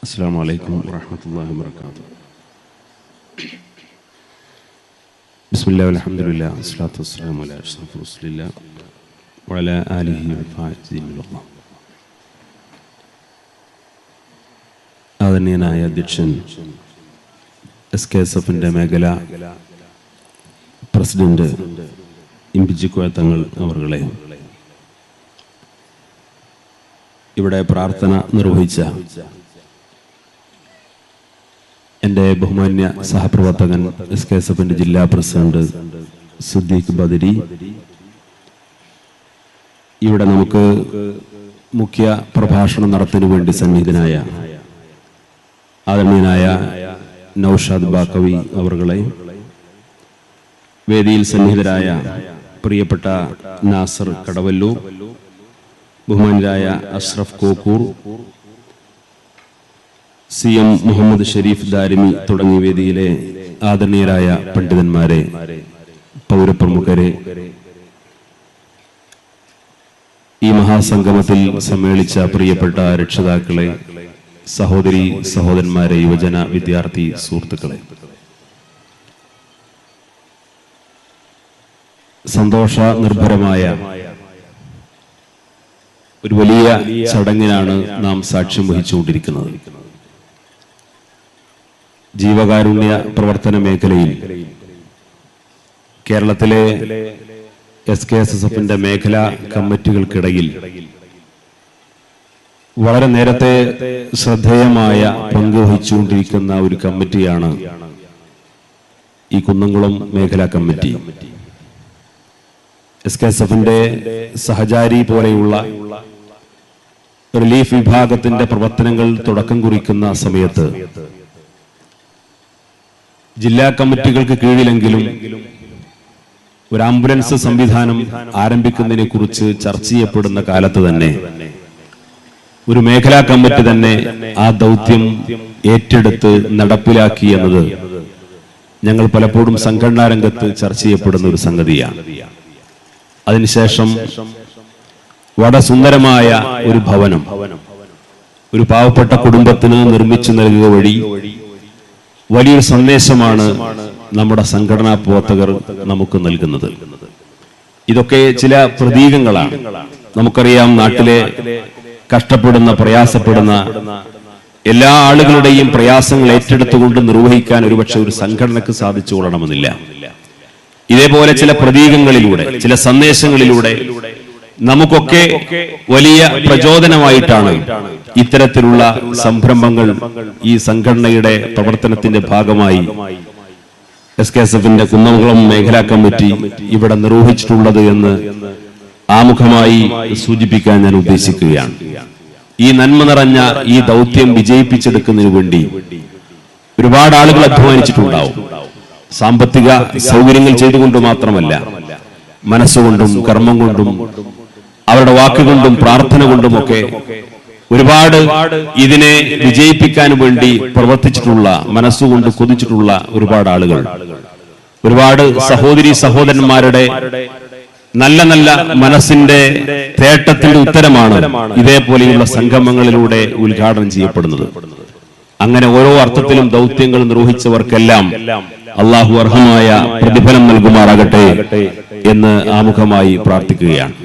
السلام عليكم ورحمة الله وبركاته. بسم الله والحمد لله والصلاة والسلام على أشرف رسول الله وعلى آله وصحبه الله. ആദരണീയനായ അധ്യക്ഷൻ SKSF-ന്റെ മേഖല പ്രസിഡന്റ് ഇമ്പിജിക്കോയ തങ്ങൾ അവരുടെ ഇവിടെ പ്രാർത്ഥന നിർവഹിച്ച എൻ്റെ ബഹുമാന്യ സഹപ്രവർത്തകൻ SKSF-ന്റെ ജില്ലാ പ്രസിഡന്റ് സിദ്ദീഖ് ബദരി, ഇവിടെ നമുക്ക് മുഖ്യ പ്രഭാഷണം നടത്തുന്നതിനു വേണ്ടി സന്നിഹിതനായ ആദരണീയനായ നൗഷാദ് ബാക്കവി അവരുടെ, വേദിയിൽ സന്നിഹിതരായ പ്രിയപ്പെട്ട നാസർ കടവല്ലൂർ, ബഹുമാന്യരായ അഷ്റഫ് കോക്കൂർ, CM മുഹമ്മദ് ഷരീഫ് ദാരിമി തുടങ്ങിയ വേദിയിലെ ആദരണീയരായ പണ്ഡിതന്മാരെ, പൗരപ്രമുഖരെ, ഈ മഹാസംഗമത്തിൽ സമ്മേളിച്ച പ്രിയപ്പെട്ട രക്ഷിതാക്കളെ, സഹോദരി സഹോദരന്മാരെ, യുവജന വിദ്യാർത്ഥി സുഹൃത്തുക്കളെ, സന്തോഷ നിർഭരമായ ഒരു വലിയ ചടങ്ങിനാണ് നാം സാക്ഷ്യം വഹിച്ചുകൊണ്ടിരിക്കുന്നത്. ജീവകാരുണ്യ പ്രവർത്തന മേഖലയിൽ കേരളത്തിലെ SKSF-ന്റെ മേഖലാ കമ്മിറ്റികൾക്കിടയിൽ വളരെ നേരത്തെ ശ്രദ്ധേയമായ പങ്ക് വഹിച്ചുകൊണ്ടിരിക്കുന്ന ഒരു കമ്മിറ്റിയാണ് ഈ കുന്നംകുളം മേഖലാ കമ്മിറ്റി. SKSF-ന്റെ സഹചാരി പോലെയുള്ള റിലീഫ് വിഭാഗത്തിന്റെ പ്രവർത്തനങ്ങൾ തുടക്കം കുറിക്കുന്ന സമയത്ത് ജില്ലാ കമ്മിറ്റികൾക്ക് കീഴിലെങ്കിലും ഒരു ആംബുലൻസ് സംവിധാനം ആരംഭിക്കുന്നതിനെ കുറിച്ച് ചർച്ച ചെയ്യപ്പെടുന്ന കാലത്ത് തന്നെ ഒരു മേഖലാ കമ്മിറ്റി തന്നെ ആ ദൗത്യം ഏറ്റെടുത്ത് നടപ്പിലാക്കി എന്നത് ഞങ്ങൾ പലപ്പോഴും സംഘടനാ രംഗത്ത് ചർച്ച ചെയ്യപ്പെടുന്ന ഒരു സംഗതിയാണ്. അതിനുശേഷം വളരെ സുന്ദരമായ ഒരു ഭവനം ഒരു പാവപ്പെട്ട കുടുംബത്തിന് നിർമ്മിച്ചു നൽകുക വഴി വലിയൊരു സന്ദേശമാണ് നമ്മുടെ സംഘടനാ പ്രവർത്തകർ നമുക്ക് നൽകുന്നത്. ഇതൊക്കെ ചില പ്രതീകങ്ങളാണ്. നമുക്കറിയാം, നാട്ടിലെ കഷ്ടപ്പെടുന്ന, പ്രയാസപ്പെടുന്ന എല്ലാ ആളുകളുടെയും പ്രയാസങ്ങൾ ഏറ്റെടുത്തുകൊണ്ട് നിർവഹിക്കാൻ ഒരുപക്ഷെ ഒരു സംഘടനക്ക് സാധിച്ചു കൊള്ളണമെന്നില്ല. ഇതേപോലെ ചില പ്രതീകങ്ങളിലൂടെ, ചില സന്ദേശങ്ങളിലൂടെ നമുക്കൊക്കെ വലിയ പ്രചോദനമായിട്ടാണ് ഇത്തരത്തിലുള്ള സംരംഭങ്ങൾ ഈ സംഘടനയുടെ പ്രവർത്തനത്തിന്റെ ഭാഗമായി SKSF-ന്റെ കുന്നംകുളം മേഖലാ കമ്മിറ്റി ഇവിടെ നിർവഹിച്ചിട്ടുള്ളത് എന്ന് ആമുഖമായി സൂചിപ്പിക്കാൻ ഞാൻ ഉദ്ദേശിക്കുകയാണ്. ഈ നന്മ നിറഞ്ഞ ഈ ദൗത്യം വിജയിപ്പിച്ചെടുക്കുന്നതിന് വേണ്ടി ഒരുപാട് ആളുകൾ അധ്വാനിച്ചിട്ടുണ്ടാവും. സാമ്പത്തിക സൗകര്യങ്ങൾ ചെയ്തുകൊണ്ട് മാത്രമല്ല, മനസ്സുകൊണ്ടും കർമ്മം കൊണ്ടും അവരുടെ വാക്കുകൊണ്ടും പ്രാർത്ഥന കൊണ്ടുമൊക്കെ ഒരുപാട് ഇതിനെ വിജയിപ്പിക്കാൻ വേണ്ടി പ്രവർത്തിച്ചിട്ടുള്ള, മനസ്സുകൊണ്ട് കൊതിച്ചിട്ടുള്ള ഒരുപാട് ആളുകൾ, ഒരുപാട് സഹോദരി സഹോദരന്മാരുടെ നല്ല നല്ല മനസ്സിന്റെ തേട്ടത്തിന്റെ ഉത്തരമാണ് ഇതേപോലെയുള്ള സംഗമങ്ങളിലൂടെ ഉദ്ഘാടനം ചെയ്യപ്പെടുന്നത്. അങ്ങനെ ഓരോ അർത്ഥത്തിലും ദൗത്യങ്ങൾ നിർവഹിച്ചവർക്കെല്ലാം അള്ളാഹു അർഹമായ പ്രതിഫലം നൽകുമാറാകട്ടെ എന്ന് ആമുഖമായി പ്രാർത്ഥിക്കുകയാണ്.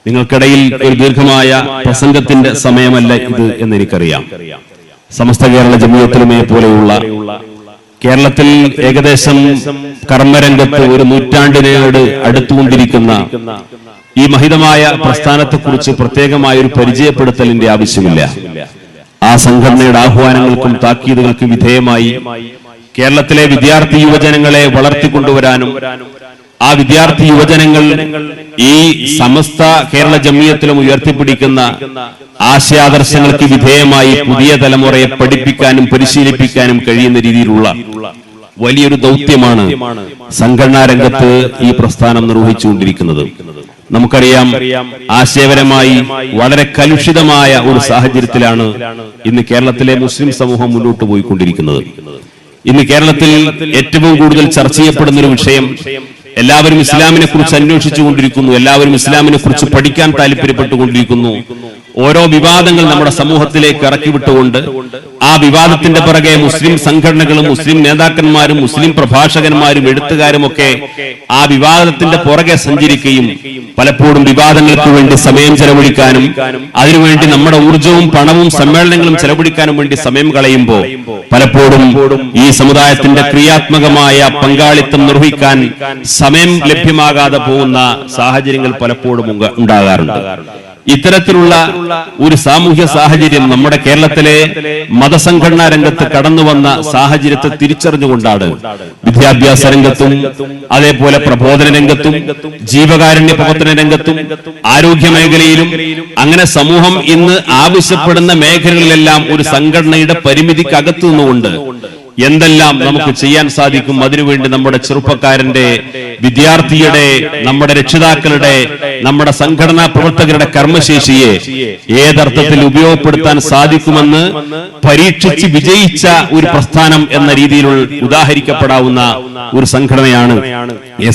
നിങ്ങൾക്കിടയിൽ ഒരു ദീർഘമായ പ്രസംഗത്തിന്റെ സമയമല്ല ഇത് എന്നെനിക്കറിയാം. സമസ്ത കേരള ജമിയത്തുലമയെ പോലെയുള്ള കേരളത്തിൽ ഏകദേശം കർമ്മരംഗത്ത് ഒരു നൂറ്റാണ്ടിനോട് അടുത്തുകൊണ്ടിരിക്കുന്ന ഈ മഹിതമായ പ്രസ്ഥാനത്തെക്കുറിച്ച് പ്രത്യേകമായ ഒരു പരിചയപ്പെടുത്തലിന്റെ ആവശ്യമില്ല. ആ സംഘടനയുടെ ആഹ്വാനങ്ങൾക്കും താക്കീതുകൾക്കും വിധേയമായി കേരളത്തിലെ വിദ്യാർത്ഥി യുവജനങ്ങളെ വളർത്തിക്കൊണ്ടുവരാനും ആ വിദ്യാർത്ഥി യുവജനങ്ങൾ ഈ സമസ്ത കേരള ജമിയത്തിലും ഉയർത്തിപ്പിടിക്കുന്ന ആശയാദർശങ്ങൾക്ക് വിധേയമായി പുതിയ തലമുറയെ പഠിപ്പിക്കാനും പരിശീലിപ്പിക്കാനും കഴിയുന്ന രീതിയിലുള്ള വലിയൊരു ദൗത്യമാണ് സംഘടനാ രംഗത്ത് ഈ പ്രസ്ഥാനം നിർവഹിച്ചുകൊണ്ടിരിക്കുന്നത്. നമുക്കറിയാം, ആശയപരമായി വളരെ കലുഷിതമായ ഒരു സാഹചര്യത്തിലാണ് ഇന്ന് കേരളത്തിലെ മുസ്ലിം സമൂഹം മുന്നോട്ട് പോയിക്കൊണ്ടിരിക്കുന്നത്. ഇന്ന് കേരളത്തിൽ ഏറ്റവും കൂടുതൽ ചർച്ച ചെയ്യപ്പെടുന്ന ഒരു വിഷയം, എല്ലാവരും ഇസ്ലാമിനെ കുറിച്ച് അന്വേഷിച്ചുകൊണ്ടിരിക്കുന്നു, എല്ലാവരും ഇസ്ലാമിനെ കുറിച്ച് പഠിക്കാൻ താല്പര്യപ്പെട്ടുകൊണ്ടിരിക്കുന്നു. ഓരോ വിവാദങ്ങൾ നമ്മുടെ സമൂഹത്തിലേക്ക് ഇറക്കിവിട്ടുകൊണ്ട് ആ വിവാദത്തിന്റെ പിറകെ മുസ്ലിം സംഘടനകളും മുസ്ലിം നേതാക്കന്മാരും മുസ്ലിം പ്രഭാഷകന്മാരും എഴുത്തുകാരും ഒക്കെ ആ വിവാദത്തിന്റെ പുറകെ സഞ്ചരിക്കുകയും പലപ്പോഴും വിവാദങ്ങൾക്ക് വേണ്ടി സമയം ചെലവഴിക്കാനും അതിനുവേണ്ടി നമ്മുടെ ഊർജവും പണവും സമ്മേളനങ്ങളും ചെലവഴിക്കാനും വേണ്ടി സമയം കളയുമ്പോൾ പലപ്പോഴും ഈ സമുദായത്തിന്റെ ക്രിയാത്മകമായ പങ്കാളിത്തം നിർവഹിക്കാൻ സമയം ലഭ്യമാകാതെ പോകുന്ന സാഹചര്യങ്ങൾ പലപ്പോഴും ഉണ്ടാകാറുണ്ട്. ഇത്തരത്തിലുള്ള ഒരു സാമൂഹ്യ സാഹചര്യം നമ്മുടെ കേരളത്തിലെ മതസംഘടനാ രംഗത്ത് കടന്നു വന്ന സാഹചര്യത്തെ തിരിച്ചറിഞ്ഞുകൊണ്ടാണ് വിദ്യാഭ്യാസ രംഗത്തും അതേപോലെ പ്രബോധന രംഗത്തും ജീവകാരുണ്യ പ്രവർത്തന രംഗത്തും ആരോഗ്യ മേഖലയിലും അങ്ങനെ സമൂഹം ഇന്ന് ആവശ്യപ്പെടുന്ന മേഖലകളിലെല്ലാം ഒരു സംഘടനയുടെ പരിമിതിക്കകത്തു നിന്നുകൊണ്ട് എന്തെല്ലാം നമുക്ക് ചെയ്യാൻ സാധിക്കും, അതിനുവേണ്ടി നമ്മുടെ ചെറുപ്പക്കാരന്റെ, വിദ്യാർത്ഥിയുടെ, നമ്മുടെ രക്ഷിതാക്കളുടെ, നമ്മുടെ സംഘടനാ പ്രവർത്തകരുടെ കർമ്മശേഷിയെ ഏതർത്ഥത്തിൽ ഉപയോഗപ്പെടുത്താൻ സാധിക്കുമെന്ന് പരീക്ഷിച്ച് വിജയിച്ച ഒരു പ്രസ്ഥാനം എന്ന രീതിയിലുള്ള ഉദാഹരിക്കപ്പെടാവുന്ന ഒരു സംഘടനയാണ്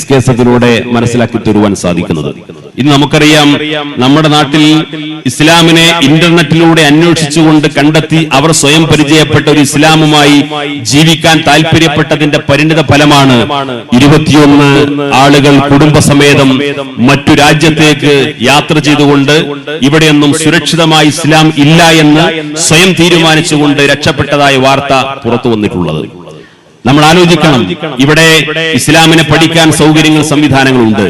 SKSF-ലൂടെ മനസ്സിലാക്കി തരുവാൻ സാധിക്കുന്നത്. ഇന്ന് നമുക്കറിയാം, നമ്മുടെ നാട്ടിൽ ഇസ്ലാമിനെ ഇന്റർനെറ്റിലൂടെ അന്വേഷിച്ചുകൊണ്ട് കണ്ടെത്തി അവർ സ്വയം പരിചയപ്പെട്ട ഒരു ഇസ്ലാമുമായി ജീവിക്കാൻ താല്പര്യപ്പെട്ടതിന്റെ പരിണിത ഫലമാണ് 21 ആളുകൾ കുടുംബസമേതം മറ്റു രാജ്യത്തേക്ക് യാത്ര ചെയ്തുകൊണ്ട് ഇവിടെയൊന്നും സുരക്ഷിതമായി ഇസ്ലാം ഇല്ല എന്ന് സ്വയം തീരുമാനിച്ചുകൊണ്ട് രക്ഷപ്പെട്ടതായ വാർത്ത പുറത്തു വന്നിട്ടുള്ളത്. നമ്മൾ ആലോചിക്കണം, ഇവിടെ ഇസ്ലാമിനെ പഠിക്കാൻ സൗകര്യങ്ങൾ, സംവിധാനങ്ങളുണ്ട്.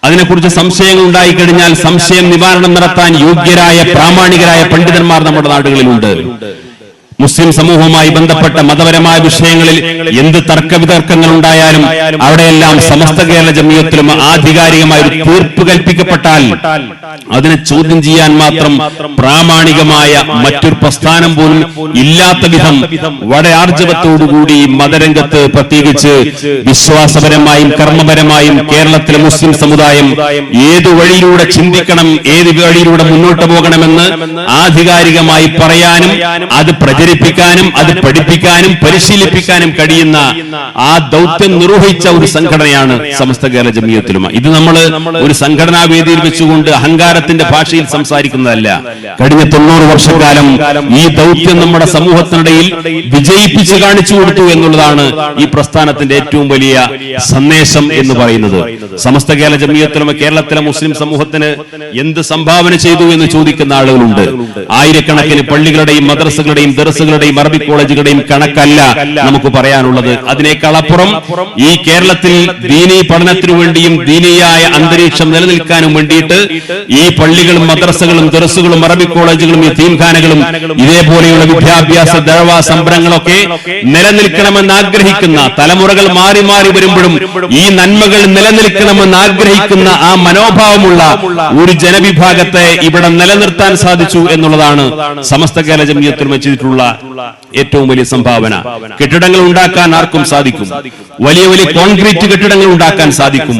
അതിനെക്കുറിച്ച് സംശയങ്ങൾ ഉണ്ടായിക്കഴിഞ്ഞാൽ സംശയം നിവാരണം നടത്താൻ യോഗ്യരായ പ്രാമാണികരായ പണ്ഡിതന്മാർ നമ്മുടെ നാടുകളിലുണ്ട്. മുസ്ലിം സമൂഹവുമായി ബന്ധപ്പെട്ട മതപരമായ വിഷയങ്ങളിൽ എന്ത് തർക്കവിതർക്കങ്ങൾ ഉണ്ടായാലും അവിടെയെല്ലാം സമസ്ത കേരള ജമിയത്തിലും ആധികാരികമായ ഒരു തീർപ്പ് കൽപ്പിക്കപ്പെട്ടാൽ അതിനെ ചോദ്യം ചെയ്യാൻ മാത്രം പ്രാമാണികമായ മറ്റൊരു പ്രസ്ഥാനം പോലും ഇല്ലാത്ത വിധം വളരെ ആർജവത്തോടുകൂടി മതരംഗത്ത് പ്രത്യേകിച്ച് വിശ്വാസപരമായും കർമ്മപരമായും കേരളത്തിലെ മുസ്ലിം സമുദായം ഏതു വഴിയിലൂടെ ചിന്തിക്കണം, ഏത് വഴിയിലൂടെ മുന്നോട്ട് പോകണമെന്ന് ആധികാരികമായി പറയാനും അത് പ്രചരിപ്പിക്കാനും അത് പഠിപ്പിക്കാനും പരിശീലിപ്പിക്കാനും കഴിയുന്ന ആ ദൗത്യം നിർവഹിച്ച ഒരു സംഘടനയാണ് സമസ്ത കേരള ജമിയത്തുൽ ഉലമ. ഇത് നമ്മൾ ഒരു സംഘടനാ വേദിയിൽ വെച്ചുകൊണ്ട് അഹങ്കാരത്തിന്റെ ഭാഷയിൽ സംസാരിക്കുന്നതല്ല. കഴിഞ്ഞ 90 വർഷക്കാലം ഈ ദൗത്യം നമ്മുടെ സമൂഹത്തിനിടയിൽ വിജയിപ്പിച്ച് കാണിച്ചു കൊടുത്തു എന്നുള്ളതാണ് ഈ പ്രസ്ഥാനത്തിന്റെ ഏറ്റവും വലിയ സന്ദേശം എന്ന് പറയുന്നത്. സമസ്ത കേരള ജമിയത്തുൽ ഉലമ കേരളത്തിലെ മുസ്ലിം സമൂഹത്തിന് എന്ത് സംഭാവന ചെയ്തു എന്ന് ചോദിക്കുന്ന ആളുകളുണ്ട്. ആയിരക്കണക്കിന് പള്ളികളുടെയും മദ്രസകളുടെയും ദർസുകളുടെയും അറബി കോളേജുകളുടെയും കണക്കല്ല നമുക്ക് പറയാനുള്ളത്. അതിനേക്കാൾ അപ്പുറം ഈ കേരളത്തിൽ ദീനീ പഠനത്തിനു വേണ്ടിയും ദീനീയായ അന്തരീക്ഷം നിലനിൽക്കാനും വേണ്ടിയിട്ട് ഈ പള്ളികളും മദ്രസകളും ദർസുകളും അറബി കോളേജുകളും യതീംഖാനകളും ഇതേപോലെയുള്ള വിദ്യാഭ്യാസ ദഅവ സംരംഭങ്ങളൊക്കെ നിലനിൽക്കണമെന്ന് ആഗ്രഹിക്കുന്ന തലമുറകൾ മാറി മാറി വരുമ്പോഴും ഈ നന്മകൾ നിലനിൽക്കണമെന്ന് ആഗ്രഹിക്കുന്ന ആ മനോഭാവമുള്ള ഒരു ജനവിഭാഗത്തെ ഇവിടെ നിലനിർത്താൻ സാധിച്ചു എന്നുള്ളതാണ് സമസ്ത കേരള ജമിയത്തുൽ ഉലമ ചെയ്തിട്ടുള്ള ഏറ്റവും വലിയ സംഭാവന. കെട്ടിടങ്ങൾ ഉണ്ടാക്കാൻ ആർക്കും സാധിക്കും, വലിയ വലിയ കോൺക്രീറ്റ് കെട്ടിടങ്ങൾ ഉണ്ടാക്കാൻ സാധിക്കും,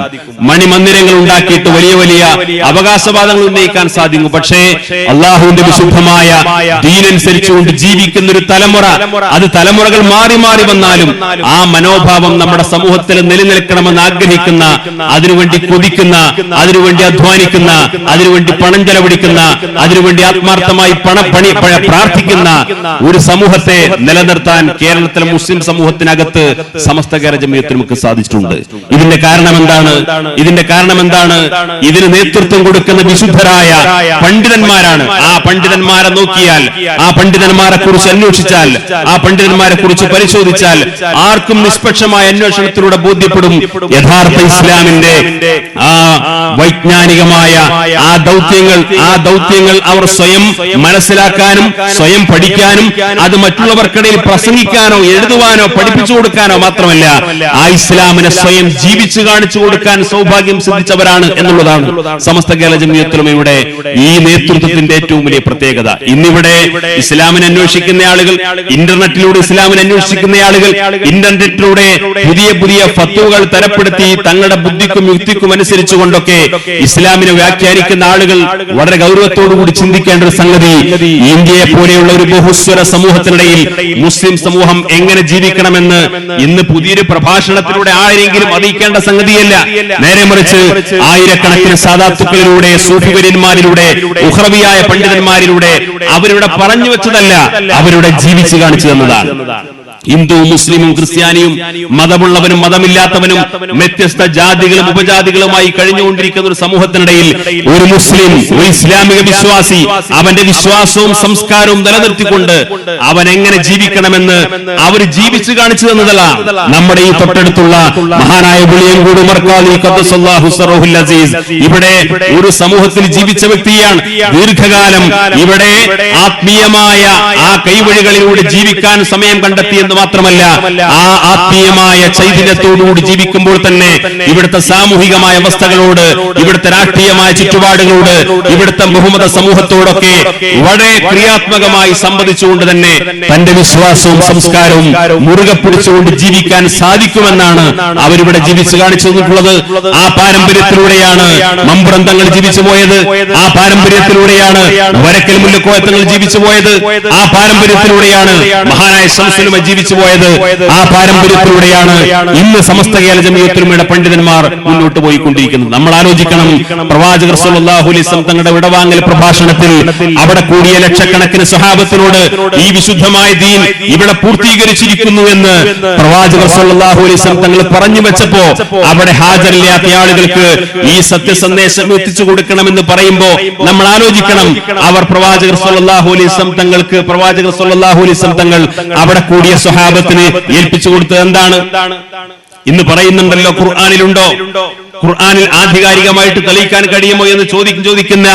മണിമന്ദിരങ്ങൾ ഉണ്ടാക്കിയിട്ട് വലിയ വലിയ അവകാശവാദങ്ങൾ ഉന്നയിക്കാൻ സാധിക്കും. പക്ഷേ അള്ളാഹുവിന്റെ വിശുദ്ധമായ ദീനനുസരിച്ചുകൊണ്ട് ജീവിക്കുന്ന ഒരു തലമുറ, അത് തലമുറകൾ മാറി മാറി വന്നാലും ആ മനോഭാവം നമ്മുടെ സമൂഹത്തിൽ നിലനിൽക്കണമെന്ന് ആഗ്രഹിക്കുന്ന, അതിനുവേണ്ടി കൊതിക്കുന്ന, അതിനുവേണ്ടി അധ്വാനിക്കുന്ന, അതിനുവേണ്ടി പണം ചെലവഴിക്കുന്ന, അതിനുവേണ്ടി ആത്മാർത്ഥമായി പ്രാർത്ഥിക്കുന്ന ഒരു സമൂഹത്തെ നിലനിർത്താൻ കേരളത്തിലെ മുസ്ലിം സമൂഹത്തിനകത്ത് സമസ്ത കേരള ജമിയത്തുൽ ഉലമക്ക് സാധിച്ചിട്ടുണ്ട്. ഇതിന്റെ കാരണം എന്താണ്? ഇതിന് നേതൃത്വം കൊടുക്കുന്ന വിശുദ്ധരായ പണ്ഡിതന്മാരാണ്. ആ പണ്ഡിതന്മാരെ നോക്കിയാൽ, ആ പണ്ഡിതന്മാരെ കുറിച്ച് അന്വേഷിച്ചാൽ, ആ പണ്ഡിതന്മാരെ കുറിച്ച് പരിശോധിച്ചാൽ ആർക്കും നിഷ്പക്ഷമായ അന്വേഷണത്തിലൂടെ ബോധ്യപ്പെടും യഥാർത്ഥ ഇസ്ലാമിന്റെ ആ വൈജ്ഞാനികമായ ആ ദൗത്യങ്ങൾ അവർ സ്വയം മനസ്സിലാക്കാനും സ്വയം പഠിക്കാനും അത് മറ്റുള്ളവർക്കിടയിൽ പ്രസംഗിക്കാനോ എഴുതുവാനോ പഠിപ്പിച്ചു കൊടുക്കാനോ മാത്രമല്ല, ആ ഇസ്ലാമിനെ സ്വയം ജീവിച്ചു കാണിച്ചു കൊടുക്കാൻ സൗഭാഗ്യം സിദ്ധിച്ചവരാണ് എന്നുള്ളതാണ് സമസ്ത കേരള ജമിയത്തുൽ ഉലമയുടെ ഈ നേതൃത്വത്തിന്റെ ഏറ്റവും വലിയ പ്രത്യേകത. ഇന്നിവിടെ ഇസ്ലാമിനെ അന്വേഷിക്കുന്ന ആളുകൾ, ഇന്റർനെറ്റിലൂടെ ഇസ്ലാമിനെ അന്വേഷിക്കുന്ന ആളുകൾ ഇന്റർനെറ്റിലൂടെ പുതിയ പുതിയ ഫത്വകൾ തരപ്പെടുത്തി തങ്ങളുടെ ബുദ്ധിക്കും യുക്തിക്കും അനുസരിച്ചുകൊണ്ടൊക്കെ ഇസ്ലാമിനെ വ്യാഖ്യാനിക്കുന്ന ആളുകൾ വളരെ ഗൗരവത്തോടുകൂടി ചിന്തിക്കേണ്ട ഒരു സംഗതി, ഇന്ത്യയെ പോലെയുള്ള ഒരു ബഹുസ്വര സമൂഹത്തിനിടയിൽ മുസ്ലിം സമൂഹം എങ്ങനെ ജീവിക്കണമെന്ന് ഇന്ന് പുതിയൊരു പ്രഭാഷണത്തിലൂടെ ആരെങ്കിലും അറിയിക്കേണ്ട സംഗതിയല്ല. നേരെ മറിച്ച് ആയിരക്കണക്കിന് സാദാത്തുക്കളിലൂടെ, സൂഫിവര്യന്മാരിലൂടെ, ഉഖ്റവിയായ പണ്ഡിതന്മാരിലൂടെ അവരുടെ പറഞ്ഞു വെച്ചതല്ല, അവരുടെ ജീവിച്ചു കാണിച്ചു തന്നതാണ്. ഹിന്ദു, മുസ്ലിമും ക്രിസ്ത്യാനിയും, മതമുള്ളവനും മതമില്ലാത്തവനും വ്യത്യസ്ത ജാതികളും ഉപജാതികളുമായി കഴിഞ്ഞുകൊണ്ടിരിക്കുന്ന ഒരു സമൂഹത്തിനിടയിൽ ഒരു മുസ്ലിം, ഒരു ഇസ്ലാമിക വിശ്വാസി അവന്റെ വിശ്വാസവും സംസ്കാരവും നിലനിർത്തിക്കൊണ്ട് അവൻ എങ്ങനെ ജീവിക്കണമെന്ന് അവർ ജീവിച്ചു കാണിച്ചു തന്നതല്ല. നമ്മുടെ ഈ തൊട്ടടുത്തുള്ള മഹാനായ ബുളിയൻകൂട് ഉമർ ഖാദി ഖദ്ദസല്ലാഹു സിറഹുൽ അസീസ് ഇവിടെ ഒരു സമൂഹത്തിൽ ജീവിച്ച വ്യക്തിയാണ്. ദീർഘകാലം ഇവിടെ ആത്മീയമായ ആ കൈവഴികളിലൂടെ ജീവിക്കാൻ സമയം കണ്ടെത്തിയെന്ന് മാത്രമല്ല, ആ ആത്മീയമായ ചൈതന്യത്തോടുകൂടി ജീവിക്കുമ്പോൾ തന്നെ ഇവിടുത്തെ സാമൂഹികമായ അവസ്ഥകളോട്, ഇവിടുത്തെ രാഷ്ട്രീയമായ ചുറ്റുപാടുകളോട്, ഇവിടുത്തെ ബഹുമത സമൂഹത്തോടൊക്കെ വളരെ ക്രിയാത്മകമായി സംവദിച്ചുകൊണ്ട് തന്നെ തന്റെ വിശ്വാസവും സംസ്കാരവും മുറുകെ പിടിച്ചുകൊണ്ട് ജീവിക്കാൻ സാധിക്കുമെന്നാണ് അവരിവിടെ ജീവിച്ചു കാണിച്ചു തന്നിട്ടുള്ളത്. ആ പാരമ്പര്യത്തിലൂടെയാണ് മമ്പ്രന്തങ്ങൾ ജീവിച്ചു പോയത്, ആ പാരമ്പര്യത്തിലൂടെയാണ് വരക്കൽ മുല്ലക്കോയത്തങ്ങൾ ജീവിച്ചു പോയത്, ആ പാരമ്പര്യത്തിലൂടെയാണ് മഹാനായ ശംസുൽ ജീവിച്ചു പോയത്, ആ പാരമ്പര്യത്തിലൂടെയാണ് ഇന്ന് സമസ്ത കേരള ജമിയത്തുൽ ഉലമയുടെ പണ്ഡിതന്മാർ മുന്നോട്ട് പോയിക്കൊണ്ടിരിക്കുന്നത്. നമ്മൾ ആലോചിക്കണം, പ്രവാചകർ സ്വല്ലല്ലാഹു അലൈഹി വസല്ലം തങ്ങളുടെ വിടവാങ്ങൽ പ്രഭാഷണത്തിൽ അവിടെ കൂടിയ ലക്ഷക്കണക്കിന് സ്വഹാബത്തിനോട് ഈ വിശുദ്ധമായ ദീൻ ഇവിടെ പൂർത്തീകരിച്ചിരിക്കുന്നു എന്ന് പ്രവാചകർ സ്വല്ലല്ലാഹു അലൈഹി വസല്ലം തങ്ങൾ പറഞ്ഞു വെച്ചപ്പോ അവിടെ ഹാജരില്ലാത്ത ആളുകൾക്ക് ഈ സത്യസന്ദേശം എത്തിച്ചു കൊടുക്കണമെന്ന് പറയുമ്പോ നമ്മൾ ആലോചിക്കണം, അവർ പ്രവാചകർ സ്വല്ലല്ലാഹു അലൈഹി വസല്ലം തങ്ങൾ അവിടെ കൂടിയ സ്വഹാബത്തിന് ഏൽപ്പിച്ചു കൊടുത്തത് എന്താണ്? ഇന്ന് പറയുന്നുണ്ടല്ലോ, ഖുർആനിലുണ്ടോ? ഖുർആനിൽ ആധികാരികമായിട്ട് തെളിയിക്കാൻ കഴിയുമോ എന്ന് ചോദിക്കുന്ന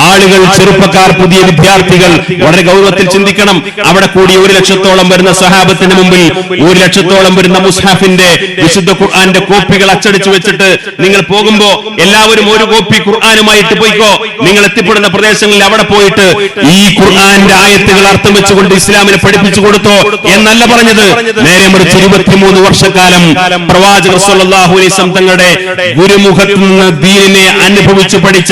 ആളുകൾ, ചെറുപ്പക്കാർ, പുതിയ വിദ്യാർത്ഥികൾ വളരെ ഗൗരവത്തിൽ ചിന്തിക്കണം. അവിടെ കൂടി 1 ലക്ഷത്തോളം വരുന്ന സ്വഹാബത്തിന് മുമ്പിൽ 1 ലക്ഷത്തോളം വരുന്ന മുസ്ഹഫിന്റെ വിശുദ്ധ ഖുർആന്റെ കോപ്പികൾ അച്ചടിച്ചു വെച്ചിട്ട് നിങ്ങൾ പോകുമ്പോ എല്ലാവരും ഒരു കോപ്പി ഖുർആനുമായിട്ട് പോയിക്കോ, നിങ്ങൾ എത്തിപ്പെടുന്ന പ്രദേശങ്ങളിൽ അവിടെ പോയിട്ട് ഈ ഖുർആന്റെ ആയത്തുകൾ അർത്ഥം വെച്ചുകൊണ്ട് ഇസ്ലാമിനെ പഠിപ്പിച്ചു കൊടുത്തോ എന്നല്ല പറഞ്ഞത്. നേരെ മറിച്ച് 23 വർഷക്കാലം പ്രവാചകർ സ്വല്ലല്ലാഹു അലൈഹി വസല്ലം തങ്ങളുടെ ഗുരുമുഖത്ത് നിന്ന് ദീനിനെ അനുഭവിച്ചു പഠിച്ച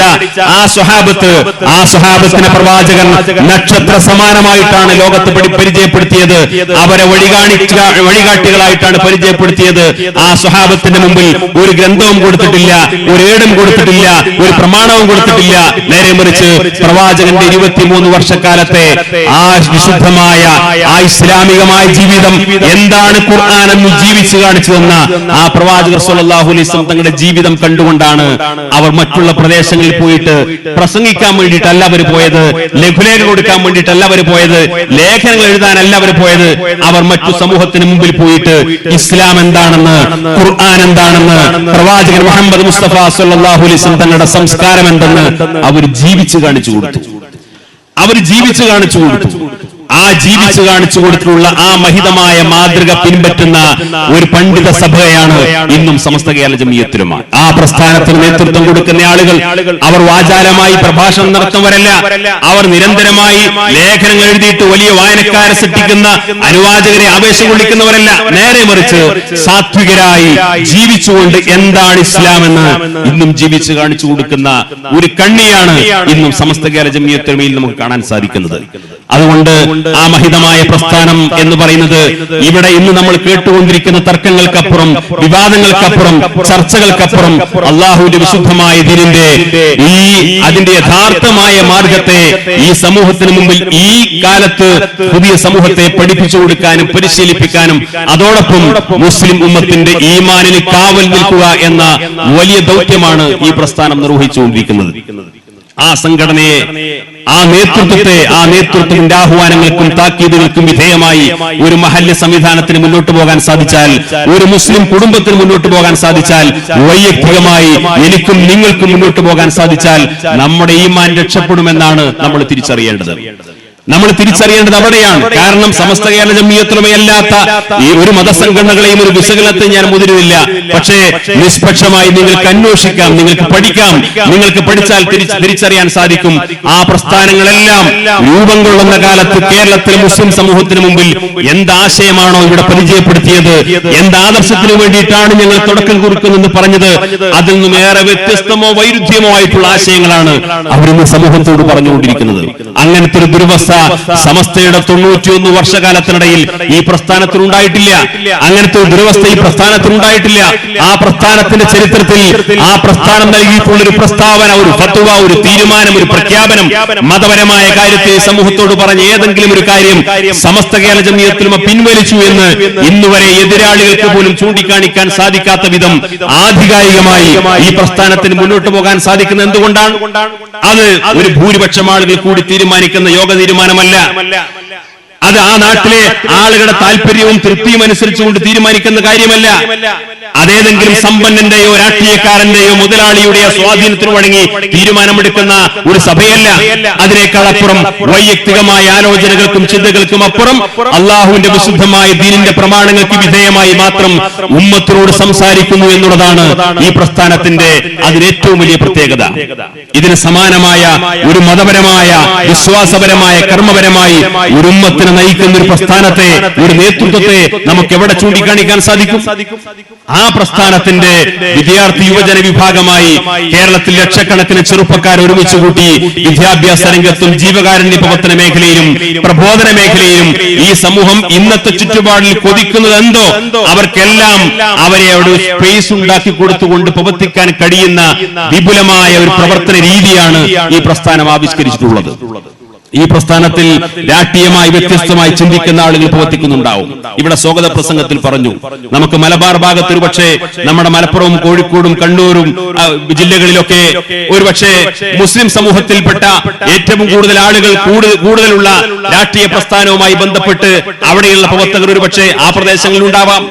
ആ സ്വഹാബത്തിനെ പ്രവാചകൻ നക്ഷത്ര സമാനമായിട്ടാണ് ലോകത്ത് പരിചയപ്പെടുത്തിയത്. അവരെ വഴികാട്ടികളായിട്ടാണ് പരിചയപ്പെടുത്തിയത്. ആ സ്വഹാബത്തിന്റെ മുമ്പിൽ ഒരു ഗ്രന്ഥവും കൊടുത്തിട്ടില്ല, ഒരു ഏടും കൊടുത്തിട്ടില്ല, ഒരു പ്രമാണവും കൊടുത്തിട്ടില്ല. നേരെ മറിച്ച് പ്രവാചകന്റെ 23 വർഷക്കാലത്തെ ആ വിശുദ്ധമായ ആ ഇസ്ലാമികമായ ജീവിതം എന്താണ് ഖുർആൻ എന്ന് ജീവിച്ചു കാണിച്ചതെന്ന ആ പ്രവാചകർ സ്വല്ലല്ലാഹു അലൈഹി വസല്ലം തങ്ങളുടെ ജീവിതം കണ്ടുകൊണ്ടാണ് അവർ മറ്റുള്ള പ്രദേശങ്ങളിൽ പോയിട്ട് പ്രസംഗിക്കാൻ വേണ്ടിയിട്ടല്ല അവർ പോയത്, ലഘുലേഖ കൊടുക്കാൻ വേണ്ടിയിട്ടല്ല അവർ പോയത്, ലേഖനങ്ങൾ എഴുതാനല്ല അവർ പോയത്. അവർ മറ്റു സമൂഹത്തിന് മുമ്പിൽ പോയിട്ട് ഇസ്ലാം എന്താണെന്ന്, ഖുർആൻ എന്താണെന്ന്, പ്രവാചകൻ മുഹമ്മദ് മുസ്തഫ സ്വല്ലല്ലാഹു അലൈഹി വസല്ലം തങ്ങളുടെ സംസ്കാരം എന്തെന്ന് അവർ ജീവിച്ചു കാണിച്ചു കൊടുത്തു. ആ ജീവിച്ചു കാണിച്ചു കൊടുത്തിട്ടുള്ള ആ മഹിതമായ മാതൃക പിൻപറ്റുന്ന ഒരു പണ്ഡിത സഭയാണ് ഇന്നും സമസ്ത കേരള ജമിയത്തുൽ ഉലമ. ആ പ്രസ്ഥാനത്തിന് നേതൃത്വം കൊടുക്കുന്ന ആളുകൾ അവർ വാചാലമായി പ്രഭാഷണം നടത്തുന്നവരല്ല, അവർ നിരന്തരമായി ലേഖനങ്ങൾ എഴുതിയിട്ട് വലിയ വായനക്കാരെ സൃഷ്ടിക്കുന്ന, അനുവാചകരെ ആവേശം കൊള്ളിക്കുന്നവരല്ല. നേരെ മറിച്ച് സാത്വികരായി ജീവിച്ചുകൊണ്ട് എന്താണ് ഇസ്ലാം എന്ന് ഇന്നും ജീവിച്ചു കാണിച്ചു കൊടുക്കുന്ന ഒരു കണ്ണിയാണ് ഇന്നും സമസ്ത കേരള ജമിയത്തുൽ ഉലമയിൽ നമുക്ക് കാണാൻ സാധിക്കുന്നത്. അതുകൊണ്ട് ആ മഹിതമായ പ്രസ്ഥാനം എന്ന് പറയുന്നത് ഇവിടെ ഇന്ന് നമ്മൾ കേട്ടുകൊണ്ടിരിക്കുന്ന തർക്കങ്ങൾക്കപ്പുറം, വിവാദങ്ങൾക്കപ്പുറം, ചർച്ചകൾക്കപ്പുറം അള്ളാഹുവിന്റെ വിശുദ്ധമായ ദീനിന്റെ അതിന്റെ യഥാർത്ഥമായ മാർഗത്തെ ഈ സമൂഹത്തിന് മുമ്പിൽ ഈ കാലത്ത് പുതിയ സമൂഹത്തെ പഠിപ്പിച്ചു കൊടുക്കാനും പരിശീലിപ്പിക്കാനും അതോടൊപ്പം മുസ്ലിം ഉമ്മത്തിന്റെ ഈമാനിന് കാവൽ നിൽക്കുക എന്ന വലിയ ദൗത്യമാണ് ഈ പ്രസ്ഥാനം നിർവഹിച്ചുകൊണ്ടിരിക്കുന്നത്. ആ സംഘടനയെ, ആ നേതൃത്വത്തിന്റെ ആഹ്വാനങ്ങൾക്കും താക്കീതുകൾക്കും വിധേയമായി ഒരു മഹല്ല് സംവിധാനത്തിന് മുന്നോട്ട് പോകാൻ സാധിച്ചാൽ, ഒരു മുസ്ലിം കുടുംബത്തിന് മുന്നോട്ട് പോകാൻ സാധിച്ചാൽ, വൈയക്തികമായി എനിക്കും നിങ്ങൾക്കും മുന്നോട്ട് പോകാൻ സാധിച്ചാൽ നമ്മുടെ ഈമാൻ രക്ഷപ്പെടുമെന്നാണ് നമ്മൾ തിരിച്ചറിയേണ്ടത്. അവിടെയാണ്. കാരണം സമസ്ത കേരള ജമിയത്തുൽ ഉലമയല്ലാത്ത ഈ ഒരു മതസംഘടനകളെയും ഒരു വിശകലനത്തെ ഞാൻ മുതിരുന്നില്ല. പക്ഷേ നിഷ്പക്ഷമായി നിങ്ങൾക്ക് അന്വേഷിക്കാം, നിങ്ങൾക്ക് പഠിക്കാം, നിങ്ങൾക്ക് പഠിച്ചാൽ തിരിച്ചറിയാൻ സാധിക്കും. ആ പ്രസ്ഥാനങ്ങളെല്ലാം രൂപം കൊള്ളുന്ന കാലത്ത് കേരളത്തിലെ മുസ്ലിം സമൂഹത്തിന് മുമ്പിൽ എന്താശയമാണോ ഇവിടെ പരിചയപ്പെടുത്തിയത്, എന്താദർശത്തിന് വേണ്ടിയിട്ടാണ് ഞങ്ങൾ തുടക്കം കുറിക്കുന്നതെന്ന് പറഞ്ഞത്, അതിൽ നിന്നും ഏറെ വ്യത്യസ്തമോ വൈരുദ്ധ്യമോ ആയിട്ടുള്ള ആശയങ്ങളാണ് അവരിന്ന് സമൂഹത്തോട് പറഞ്ഞുകൊണ്ടിരിക്കുന്നത്. അങ്ങനത്തെ ഒരു ദുരവസ്ഥ സമസ്തയുടെ 91 വർഷകാലത്തിനിടയിൽ ഈ പ്രസ്ഥാനത്തിനുണ്ടായിട്ടില്ല. അങ്ങനത്തെ ഒരു ദുരവസ്ഥ ഈ പ്രസ്ഥാനത്തിനുണ്ടായിട്ടില്ല. ആ പ്രസ്ഥാനത്തിന്റെ ചരിത്രത്തിൽ ആ പ്രസ്ഥാനം നൽകിയിട്ടുള്ള ഒരു പ്രസ്താവന, ഒരു ഫത്വ, ഒരു തീരുമാനം, ഒരു പ്രഖ്യാപനം, മതപരമായ കാര്യത്തെ സമൂഹത്തോട് പറഞ്ഞ ഏതെങ്കിലും ഒരു കാര്യം സമസ്ത കേരള ജമിയത്തുൽ ഉലമ പിൻവലിച്ചു എന്ന് ഇന്നുവരെ എതിരാളികൾക്ക് പോലും ചൂണ്ടിക്കാണിക്കാൻ സാധിക്കാത്ത വിധം ആധികാരികമായി ഈ പ്രസ്ഥാനത്തിന് മുന്നോട്ട് പോകാൻ സാധിക്കുന്നത് എന്തുകൊണ്ടാണ്? അത് ഒരു ഭൂരിപക്ഷം ആളുകൾ കൂടി തീരുമാനിക്കുന്ന യോഗ തീരുമാനമല്ല. അത് ആ നാട്ടിലെ ആളുകളുടെ താല്പര്യവും തൃപ്തിയും അനുസരിച്ചുകൊണ്ട് തീരുമാനിക്കുന്ന കാര്യമല്ല. അതേതെങ്കിലും സമ്പന്നന്റെയോ രാഷ്ട്രീയക്കാരന്റെയോ മുതലാളിയുടെയോ സ്വാധീനത്തിന് വഴങ്ങി തീരുമാനമെടുക്കുന്ന ഒരു സഭയല്ല. അതിനേക്കാൾ അപ്പുറം വൈയക്തികമായ ആലോചനകൾക്കും ചിന്തകൾക്കും അപ്പുറം അള്ളാഹുവിന്റെ വിശുദ്ധമായ ദീനിന്റെ പ്രമാണങ്ങൾക്ക് വിധേയമായി മാത്രം ഉമ്മത്തിനോട് സംസാരിക്കുന്നു എന്നുള്ളതാണ് ഈ പ്രസ്ഥാനത്തിന്റെ അതിനേറ്റവും വലിയ പ്രത്യേകത. ഇതിന് സമാനമായ ഒരു മതപരമായ, വിശ്വാസപരമായ, കർമ്മപരമായി ഒരു ഉമ്മത്തിനെ നയിക്കുന്ന ഒരു പ്രസ്ഥാനത്തെ, ഒരു നേതൃത്വത്തെ നമുക്ക് എവിടെ ചൂണ്ടിക്കാണിക്കാൻ സാധിക്കും? ആ പ്രസ്ഥാനത്തിന്റെ വിദ്യാർത്ഥി യുവജന വിഭാഗമായി കേരളത്തിൽ ലക്ഷക്കണക്കിന് ചെറുപ്പക്കാർ ഒരുമിച്ച് കൂട്ടി വിദ്യാഭ്യാസ രംഗത്തും ജീവകാരുണ്യ പ്രവർത്തന മേഖലയിലും പ്രബോധന മേഖലയിലും ഈ സമൂഹം ഇന്നത്തെ ചുറ്റുപാടിൽ കൊതിക്കുന്നത് എന്തോ അവർക്കെല്ലാം അവരെ അവിടെ സ്പേസ് ഉണ്ടാക്കി കൊടുത്തുകൊണ്ട് പ്രവർത്തിക്കാൻ കഴിയുന്ന വിപുലമായ ഒരു പ്രവർത്തന രീതിയാണ് ഈ പ്രസ്ഥാനം ആവിഷ്കരിച്ചിട്ടുള്ളത്. ഈ പ്രസ്ഥാനത്തിൽ രാഷ്ട്രീയമായി വ്യത്യസ്തമായി ചിന്തിക്കുന്ന ആളുകൾ പ്രവർത്തിക്കുന്നുണ്ടാവും. ഇവിടെ സ്വാഗത പ്രസംഗത്തിൽ പറഞ്ഞു, നമുക്ക് മലബാർ ഭാഗത്ത് ഒരു പക്ഷേ നമ്മുടെ മലപ്പുറവും കോഴിക്കോടും കണ്ണൂരും ജില്ലകളിലൊക്കെ ഒരുപക്ഷെ മുസ്ലിം സമൂഹത്തിൽപ്പെട്ട ഏറ്റവും കൂടുതൽ ആളുകൾ കൂടുതലുള്ള രാഷ്ട്രീയ പ്രസ്ഥാനവുമായി ബന്ധപ്പെട്ട് അവിടെയുള്ള പ്രവർത്തകർ ഒരുപക്ഷെ ആ പ്രദേശങ്ങളിൽ ഉണ്ടാവാം.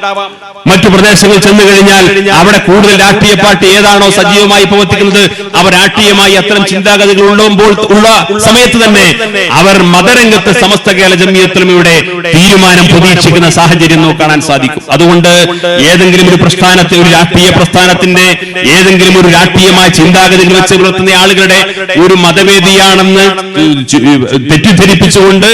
മറ്റു പ്രദേശങ്ങളിൽ ചെന്നു കഴിഞ്ഞാൽ അവിടെ കൂടുതൽ രാഷ്ട്രീയ പാർട്ടി ഏതാണോ സജീവമായി പ്രവർത്തിക്കുന്നത് അവർ രാഷ്ട്രീയമായി അത്തരം ചിന്താഗതികൾ ഉള്ളുമ്പോൾ ഉള്ള സമയത്ത് തന്നെ അവർ മതരംഗത്ത് സമസ്ത കേരള ജമിയത്തുൽ ഉലമയുടെ തീരുമാനം പ്രതീക്ഷിക്കുന്ന സാഹചര്യം നമുക്ക് കാണാൻ സാധിക്കും. അതുകൊണ്ട് ഏതെങ്കിലും ഒരു പ്രസ്ഥാനത്തെ, ഒരു രാഷ്ട്രീയ പ്രസ്ഥാനത്തിന്റെ ഏതെങ്കിലും ഒരു രാഷ്ട്രീയമായ ചിന്താഗതികൾ വെച്ച് പുലർത്തുന്ന ആളുകളുടെ ഒരു മതവേദിയാണെന്ന് തെറ്റിദ്ധരിപ്പിച്ചുകൊണ്ട്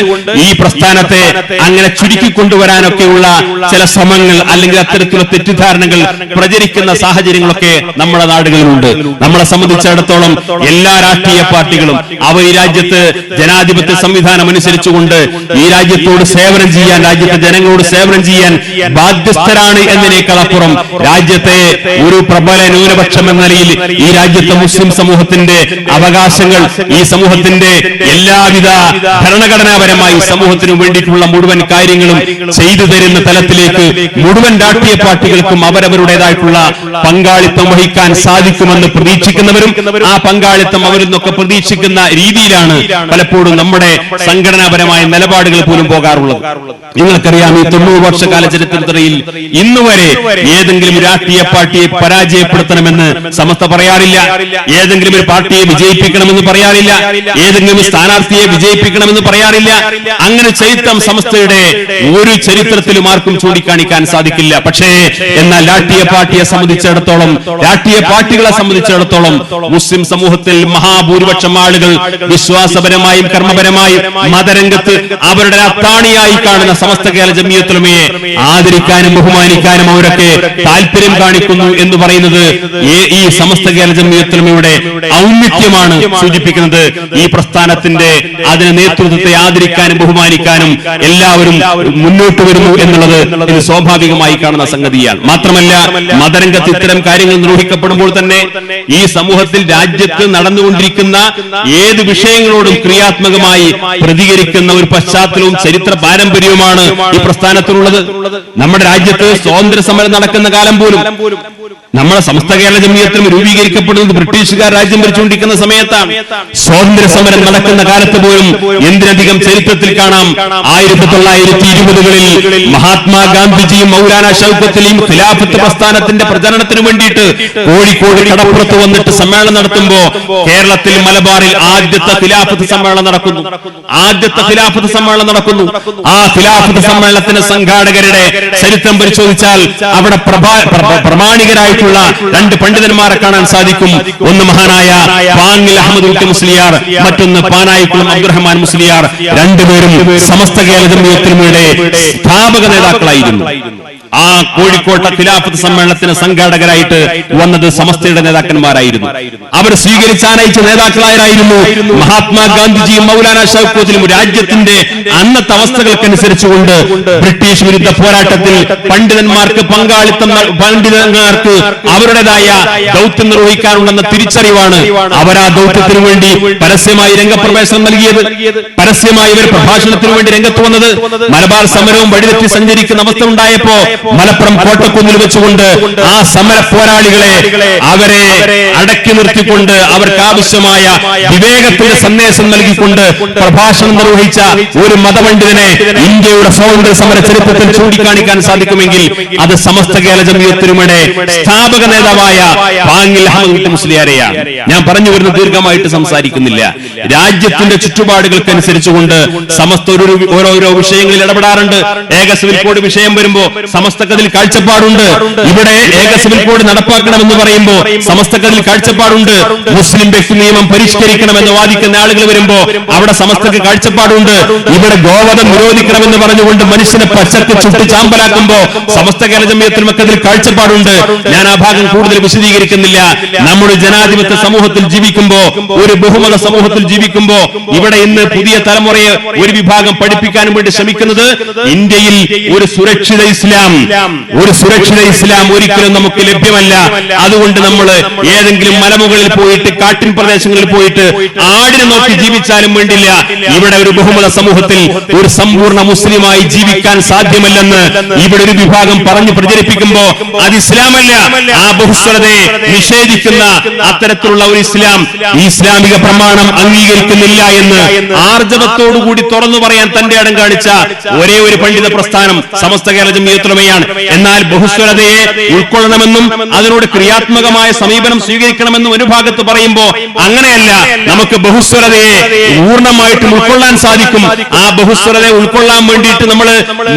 ഈ പ്രസ്ഥാനത്തെ അങ്ങനെ ചുരുക്കിക്കൊണ്ടുവരാനൊക്കെയുള്ള ചില ശ്രമങ്ങൾ അല്ലെങ്കിൽ അത്തരത്തിലുള്ള തെറ്റിദ്ധാരണകൾ പ്രചരിക്കുന്ന സാഹചര്യങ്ങളൊക്കെ നമ്മുടെ നാടുകളിലുണ്ട്. നമ്മളെ സംബന്ധിച്ചിടത്തോളം എല്ലാ രാഷ്ട്രീയ പാർട്ടികളും അവർ ഈ രാജ്യത്ത് ജനാധിപത്യ സംവിധാനം അനുസരിച്ചുകൊണ്ട് ഈ രാജ്യത്തോട് സേവനം ചെയ്യാൻ, രാജ്യത്തെ ജനങ്ങളോട് സേവനം ചെയ്യാൻ ബാധ്യസ്ഥരാണ് എന്നതിനേക്കാൾ അപ്പുറം രാജ്യത്തെ ഒരു പ്രബല ന്യൂനപക്ഷം എന്ന നിലയിൽ ഈ രാജ്യത്തെ മുസ്ലിം സമൂഹത്തിന്റെ അവകാശങ്ങൾ, ഈ സമൂഹത്തിന്റെ എല്ലാവിധ ഭരണഘടനാപരമായി സമൂഹത്തിനു വേണ്ടിയിട്ടുള്ള മുഴുവൻ കാര്യങ്ങളും ചെയ്തു തരുന്ന തലത്തിലേക്ക് മുഴുവൻ രാഷ്ട്രീയ പാർട്ടികൾക്കും അവരവരുടേതായിട്ടുള്ള പങ്കാളിത്തം വഹിക്കാൻ സാധിക്കുമെന്ന് പ്രതീക്ഷിക്കുന്നവരും ആ പങ്കാളിത്തം അവരിൽ നിന്നൊക്കെ പ്രതീക്ഷിക്കുന്ന രീതിയിലാണ് പലപ്പോഴും നമ്മുടെ സംഘടനാപരമായ നിലപാടുകൾ പോലും പോകാറുള്ളത്. നിങ്ങൾക്കറിയാം, ഈ 90 വർഷക്കാല ചരിത്രത്തിൽ ഇന്നുവരെ ഏതെങ്കിലും രാഷ്ട്രീയ പാർട്ടിയെ പരാജയപ്പെടുത്തണമെന്ന് സമസ്ത പറയാറില്ല, ഏതെങ്കിലും ഒരു പാർട്ടിയെ വിജയിപ്പിക്കണമെന്ന് പറയാറില്ല, ഏതെങ്കിലും സ്ഥാനാർത്ഥിയെ വിജയിപ്പിക്കണമെന്ന് പറയാറില്ല. അങ്ങനെ ചരിത്രം സമസ്തയുടെ ഒരു ചരിത്രത്തിലും ആർക്കും ചൂണ്ടിക്കാണിക്കാൻ സാധിക്കില്ല. പക്ഷേ എന്നാൽ രാഷ്ട്രീയ പാർട്ടിയെ സംബന്ധിച്ചിടത്തോളം, രാഷ്ട്രീയ പാർട്ടികളെ സംബന്ധിച്ചിടത്തോളം മുസ്ലിം സമൂഹത്തിൽ മഹാഭൂരിപക്ഷം ആളുകൾ വിശ്വാസപരമായും കർമ്മപരമായും മതരംഗത്ത് അവരുടെ അത്താണിയായി കാണുന്ന സമസ്ത കേരള ജമിയത്തുൽ ഉലമയെ ആദരിക്കാനും ബഹുമാനിക്കാനും അവരൊക്കെ താല്പര്യം കാണിക്കുന്നു എന്ന് പറയുന്നത് ഈ സമസ്ത കേരള ജമിയത്തുൽ ഉലമയുടെ ഔന്നിത്യമാണ് സൂചിപ്പിക്കുന്നത്. ഈ പ്രസ്ഥാനത്തിന്റെ അതിന് നേതൃത്വത്തെ ആദരിക്കാനും ബഹുമാനിക്കാനും എല്ലാവരും മുന്നോട്ട് വരുന്നു എന്നുള്ളത് ഇത് സ്വാഭാവികമായി കാണുന്ന സംഗതിയാണ്. മാത്രമല്ല, മതരംഗത്ത് ഇത്തരം കാര്യങ്ങൾ നിർവഹിക്കപ്പെടുമ്പോൾ തന്നെ ഈ സമൂഹത്തിൽ രാജ്യത്ത് നടന്നുകൊണ്ടിരിക്കുന്ന ഏത് വിഷയങ്ങളോടും ക്രിയാത്മകമായി പ്രതികരിക്കുന്ന ഒരു പശ്ചാത്തലവും ചരിത്ര പാരമ്പര്യവുമാണ് ഈ പ്രസ്ഥാനത്തിനുള്ളത്. നമ്മുടെ രാജ്യത്ത് സ്വാതന്ത്ര്യ സമരം നടക്കുന്ന കാലം പോലും നമ്മളെ സമസ്ത കേരള ജമിയത്തുൽ ഉലമ രൂപീകരിക്കപ്പെടുന്നത് ബ്രിട്ടീഷുകാർ രാജ്യം ഭരിച്ചുകൊണ്ടിരിക്കുന്ന സമയത്താണ്. സ്വാതന്ത്ര്യ സമരം നടക്കുന്ന കാലത്ത് പോലും എന്തിനധികം ചരിത്രത്തിൽ കാണാം, 1920കളിൽ മഹാത്മാഗാന്ധിജിയും മൗലാന ഷൗക്കത്തലിയും ഖിലാഫത്ത് പ്രസ്ഥാനത്തിന്റെ പ്രചരണത്തിന് വേണ്ടിയിട്ട് കോഴിക്കോട് കടപ്പുറത്ത് വന്നിട്ട് സമ്മേളനം നടത്തുമ്പോ കേരളത്തിൽ മലബാറിൽ ആദ്യത്തെ ഖിലാഫത്ത് സമ്മേളനം നടക്കുന്നു. ആ ഖിലാഫത്ത് സമ്മേളനത്തിന്റെ സംഘാടകരുടെ ചരിത്രം പരിശോധിച്ചാൽ അവിടെ പ്രമാണികരായിട്ടുള്ള രണ്ട് പണ്ഡിതന്മാരെ കാണാൻ സാധിക്കും. ഒന്ന് മഹാനായ പാങ്ങിൽ അഹമ്മദ് മുസ്ലിയാർ, മറ്റൊന്ന് പാനായിക്കുളം അബ്ദുറഹ്മാൻ മുസ്ലിയാർ. രണ്ടുപേരും സമസ്ത കേരള ജമിയത്തുൽ ഉലമയുടെ സ്ഥാപക നേതാക്കളായിരുന്നു. ആ കോഴിക്കോട്ടെ ഖിലാഫത്ത് സമ്മേളനത്തിന് സംഘാടകരായിട്ട് വന്നത് സമസ്തയുടെ നേതാക്കന്മാരായിരുന്നു. അവർ സ്വീകരിച്ചാനയിച്ച നേതാക്കളായിരുന്നു മഹാത്മാഗാന്ധിജിയും മൗലാന ഷൗക്കത്തിലും രാജ്യത്തിന്റെ അന്നത്തെ അവസ്ഥകൾക്കനുസരിച്ചുകൊണ്ട് ബ്രിട്ടീഷ് വിരുദ്ധ പോരാട്ടത്തിൽ പണ്ഡിതന്മാർക്ക് പണ്ഡിതന്മാർക്ക് അവരുടേതായ ദൗത്യം നിർവഹിക്കാനുണ്ടെന്ന തിരിച്ചറിവാണ് അവർ ആ ദൗത്യത്തിനു വേണ്ടി പരസ്യമായി രംഗപ്രവേശനം നൽകിയത്. പരസ്യമായി ഇവർ പ്രഭാഷണത്തിനു വേണ്ടി രംഗത്ത് വന്നത്. മലബാർ സമരവും വഴിതെറ്റി സഞ്ചരിക്കുന്ന അവസ്ഥ ഉണ്ടായപ്പോ മലപ്പുറം കോട്ടക്കുന്നിൽ വെച്ചുകൊണ്ട് ആ സമര പോരാളികളെ അവരെ അടക്കി നിർത്തിക്കൊണ്ട് അവർക്ക് ആവശ്യമായ വിവേകത്തിന്റെ സന്ദേശം നൽകിക്കൊണ്ട് പ്രഭാഷണം നിർവഹിച്ച ഒരു മതപണ്ഡിതനെ ഇന്ത്യയുടെ സ്വാതന്ത്ര്യ സമര ചരിത്രത്തിൽ ചൂണ്ടിക്കാണിക്കാൻ സാധിക്കുമെങ്കിൽ അത് സമസ്ത കേരള ജംഇയ്യത്തുലമയുടെ സ്ഥാപക നേതാവായ പാങ്ങിൽ അഹമ്മദ് മുസ്ലിയാരെയാണ്. ഞാൻ പറഞ്ഞു വരുന്ന ദീർഘമായിട്ട് സംസാരിക്കുന്നില്ല. രാജ്യത്തിന്റെ ചുറ്റുപാടുകൾക്കനുസരിച്ചുകൊണ്ട് സമസ്ത ഓരോരോ വിഷയങ്ങളിൽ ഇടപെടാറുണ്ട്. ഏക സിവിൽ കോഡ് വിഷയം വരുമ്പോ സമസ്തക്കതിൽ കാഴ്ചപ്പാടുണ്ട്. ഇവിടെ ഏക സിവിൽ കോഡ് നടപ്പാക്കണമെന്ന് പറയുമ്പോ സമസ്തക്കതിൽ കാഴ്ചപ്പാടുണ്ട്. മുസ്ലിം വ്യക്തി നിയമം പരിഷ്കരിക്കണമെന്ന് വാദിക്കുന്ന ആളുകൾ വരുമ്പോ അവിടെ സമസ്തക്ക് കാഴ്ചപ്പാടുണ്ട്. ഇവിടെ ഗോവധം നിരോധിക്കണമെന്ന് പറഞ്ഞുകൊണ്ട് മനുഷ്യനെ പച്ചക്ക് ചുട്ടി ചാമ്പലാക്കുമ്പോ സമസ്ത കേരള ജംഇയ്യത്തുലമക്കതിൽ കാഴ്ചപ്പാടുണ്ട്. ഞാൻ ആ ഭാഗം കൂടുതൽ വിശദീകരിക്കുന്നില്ല. നമ്മുടെ ജനാധിപത്യ സമൂഹത്തിൽ ജീവിക്കുമ്പോ, ഒരു ബഹുമത സമൂഹത്തിൽ ജീവിക്കുമ്പോ ഇവിടെ ഇന്ന് പുതിയ തലമുറയെ ഒരു വിഭാഗം പഠിപ്പിക്കാനും വേണ്ടി ശ്രമിക്കുന്നത് ഇന്ത്യയിൽ ഒരു സുരക്ഷിത ഇസ്ലാം ഒരിക്കലും നമുക്ക് ലഭ്യമല്ല. അതുകൊണ്ട് നമ്മൾ ഏതെങ്കിലും മലമുകളിൽ പോയിട്ട് കാട്ടിൻ പ്രദേശങ്ങളിൽ പോയിട്ട് ആടിനെ നോക്കി ജീവിച്ചാലും വേണ്ടില്ല, ഇവിടെ ഒരു ബഹുമത സമൂഹത്തിൽ ഒരു സമ്പൂർണ്ണ മുസ്ലിമായി ജീവിക്കാൻ സാധ്യമല്ലെന്ന് ഇവിടെ ഒരു വിഭാഗം പറഞ്ഞു പ്രചരിപ്പിക്കുമ്പോ അത് ഇസ്ലാമല്ല. ആ ബഹുസ്വരതയെ നിഷേധിക്കുന്ന അത്തരത്തിലുള്ള ഒരു ഇസ്ലാം ഈ ഇസ്ലാമിക പ്രമാണം അംഗീകരിക്കുന്നില്ല എന്ന് ആർജവത്തോടുകൂടി തുറന്നു പറയാൻ തന്റെ ഇടം കാണിച്ച ഒരേ ഒരു പണ്ഡിത പ്രസ്ഥാനം സമസ്ത കേരള ജംഇയ്യത്തുലമയാണ്. എന്നാൽ ബഹുസ്വരതയെ ഉൾക്കൊള്ളണമെന്നും അതിനോട് ക്രിയാത്മകമായ സമീപനം സ്വീകരിക്കണമെന്നും ഒരു ഭാഗത്ത് പറയുമ്പോ അങ്ങനെയല്ല. നമുക്ക് ബഹുസ്വരതയെ പൂർണ്ണമായിട്ടും ഉൾക്കൊള്ളാൻ സാധിക്കും. ആ ബഹുസ്വരതയെ ഉൾക്കൊള്ളാൻ വേണ്ടിയിട്ട്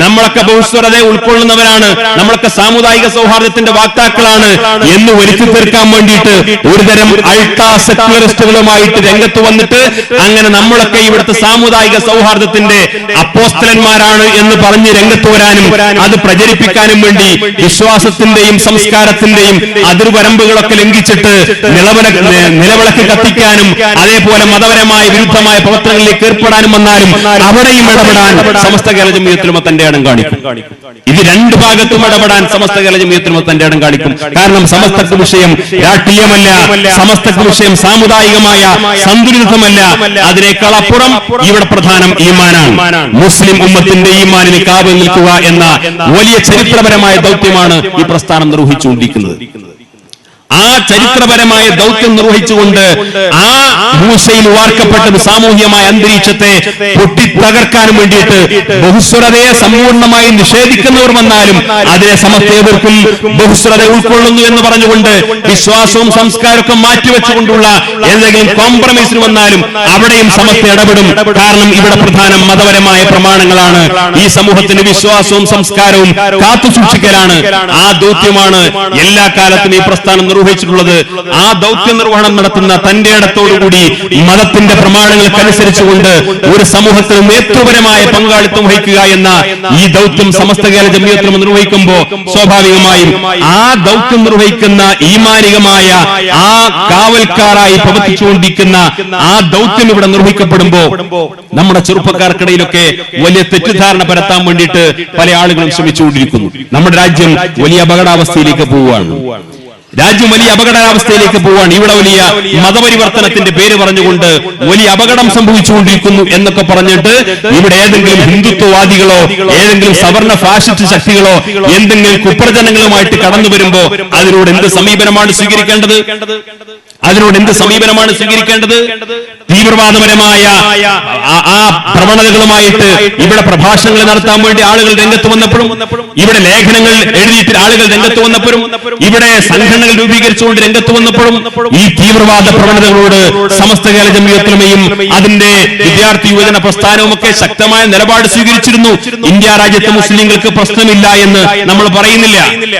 നമ്മളൊക്കെ ബഹുസ്വരതയെ ഉൾക്കൊള്ളുന്നവരാണ്, നമ്മളൊക്കെ സാമുദായിക സൗഹാർദ്ദത്തിന്റെ വാക്താക്കളാണ് എന്ന് വരുത്തി തീർക്കാൻ വേണ്ടിയിട്ട് ഒരുതരം അൾട്രാ സെക്യുലറിസ്റ്റുകളുമായിട്ട് രംഗത്ത് വന്നിട്ട് അങ്ങനെ നമ്മളൊക്കെ ഇവിടുത്തെ സാമുദായിക സൗഹാർദ്ദത്തിന്റെ അപ്പോസ്തലന്മാരാണ് എന്ന് പറഞ്ഞ് രംഗത്ത് വരാനും അത് പ്രചരിപ്പിക്കാനും വേണ്ടി വിശ്വാസത്തിന്റെയും സംസ്കാരത്തിന്റെയും അതിർവരമ്പുകളൊക്കെ ലംഘിച്ചിട്ട് നിലവിളക്ക് കത്തിക്കാനും അതേപോലെ മതപരമായ വിരുദ്ധമായ പ്രവർത്തനങ്ങളിലേക്ക് ഏർപ്പെടാനും വന്നാലും അവിടെയും ഇടപെടാൻ സമസ്ത കേരള ജംഇയ്യത്തുലമ തന്റെ ഇടം കാണിക്കും. ഇത് രണ്ട് ഭാഗത്തും ഇടപെടാൻ സമസ്ത കേരള ജംഇയ്യത്തുലമ തന്റെ ഇടം കാണിക്കും. കാരണം സമസ്തക്ക് വിഷയം രാഷ്ട്രീയമല്ല, സമസ്തക്ക് വിഷയം സാമുദായികമായ സന്തുലിതമല്ല. അതിനേക്കാൾ അപ്പുറം ഇവിടെ പ്രധാനം ഈമാനാണ്. മുസ്ലിം ഉമ്മത്തിന്റെ ഈമാനിന് കാവൽ നിൽക്കുക എന്ന വലിയ ചരിത്രപരമായ ദൗത്യമാണ് ഈ പ്രസ്ഥാനം നിർവഹിച്ചുകൊണ്ടിരിക്കുന്നത്. ആ ചരിത്രപരമായ ദൗത്യം നിർവഹിച്ചുകൊണ്ട് ആ മൂസയിൽ വാർക്കപ്പെട്ട സാമൂഹികമായ അന്തരീക്ഷത്തെ പൊട്ടിത്തകർക്കാനും വേണ്ടിയിട്ട് ബഹുസ്വരതയെ സമ്പൂർണ്ണമായി നിഷേധിക്കുന്നവർ വന്നാലും അതിനെ സമസ്ത എതിർക്കും. ബഹുസ്വരത ഉൾക്കൊള്ളുന്നു എന്ന് പറഞ്ഞുകൊണ്ട് വിശ്വാസവും സംസ്കാരമൊക്കെ മാറ്റിവെച്ചുകൊണ്ടുള്ള എന്തെങ്കിലും കോംപ്രമൈസിന് വന്നാലും അവിടെയും സമസ്ത ഇടപെടും. കാരണം ഇവിടെ പ്രധാനം മതപരമായ പ്രമാണങ്ങളാണ്. ഈ സമൂഹത്തിന്റെ വിശ്വാസവും സംസ്കാരവും കാത്തുസൂക്ഷിക്കലാണ്. ആ ദൗത്യമാണ് എല്ലാ കാലത്തും ഈ പ്രസ്ഥാനം നിർവഹിച്ചിട്ടുള്ളത്. ആ ദൗത്യ നിർവഹണം നടത്തുന്ന തന്റെ ഇടത്തോടുകൂടി മതത്തിന്റെ പ്രമാണങ്ങൾക്കനുസരിച്ചുകൊണ്ട് ഒരു സമൂഹത്തിൽ നേതൃപരമായ പങ്കാളിത്തം വഹിക്കുക എന്ന ഈ ദൗത്യം സമസ്ത കേരള ജംഇയ്യത്തുലമ നിർവഹിക്കുമ്പോൾ സ്വാഭാവികമായും ആ ദൗത്യം നിർവഹിക്കുന്ന ഈമാനികമായ ആ കാവൽക്കാരായി പ്രവർത്തിച്ചുകൊണ്ടിരിക്കുന്ന ആ ദൗത്യം ഇവിടെ നിർവഹിക്കപ്പെടുമ്പോ നമ്മുടെ ചെറുപ്പക്കാർക്കിടയിലൊക്കെ വലിയ തെറ്റിദ്ധാരണ പരത്താൻ വേണ്ടിയിട്ട് പല ആളുകളും ശ്രമിച്ചുകൊണ്ടിരിക്കുന്നു. നമ്മുടെ രാജ്യം വലിയ അപകടാവസ്ഥയിലേക്ക് പോവുകയാണ്. ഇവിടെ വലിയ മതപരിവർത്തനത്തിന്റെ പേര് പറഞ്ഞുകൊണ്ട് വലിയ അപകടം സംഭവിച്ചുകൊണ്ടിരിക്കുന്നു എന്നൊക്കെ പറഞ്ഞിട്ട് ഇവിടെ ഏതെങ്കിലും ഹിന്ദുത്വവാദികളോ ഏതെങ്കിലും സവർണ ഫാഷിസ്റ്റ് ശക്തികളോ എന്തെങ്കിലും കുപ്രചരണങ്ങളുമായിട്ട് കടന്നു വരുമ്പോ അതിനോട് എന്ത് സമീപനമാണ് സ്വീകരിക്കേണ്ടത്? തീവ്രവാദപരമായ ആ പ്രവണതകളുമായിട്ട് ഇവിടെ പ്രഭാഷണങ്ങൾ നടത്താൻ വേണ്ടി ആളുകൾ രംഗത്ത് വന്നപ്പോഴും, ഇവിടെ ലേഖനങ്ങൾ എഴുതിയിട്ട് ആളുകൾ രംഗത്ത് വന്നപ്പോഴും, ഇവിടെ സംഘടനകൾ രൂപീകരിച്ചുകൊണ്ട് രംഗത്ത് വന്നപ്പോഴും ഈ തീവ്രവാദ പ്രവണതകളോട് സമസ്ത കേരള ജംഇയ്യത്തുലമയും അതിന്റെ വിദ്യാർത്ഥി യുവജന പ്രസ്ഥാനവും ഒക്കെ ശക്തമായ നിലപാട് സ്വീകരിച്ചിരുന്നു. ഇന്ത്യ രാജ്യത്തെ മുസ്ലിങ്ങൾക്ക് പ്രശ്നമില്ല എന്ന് നമ്മൾ പറയുന്നില്ല.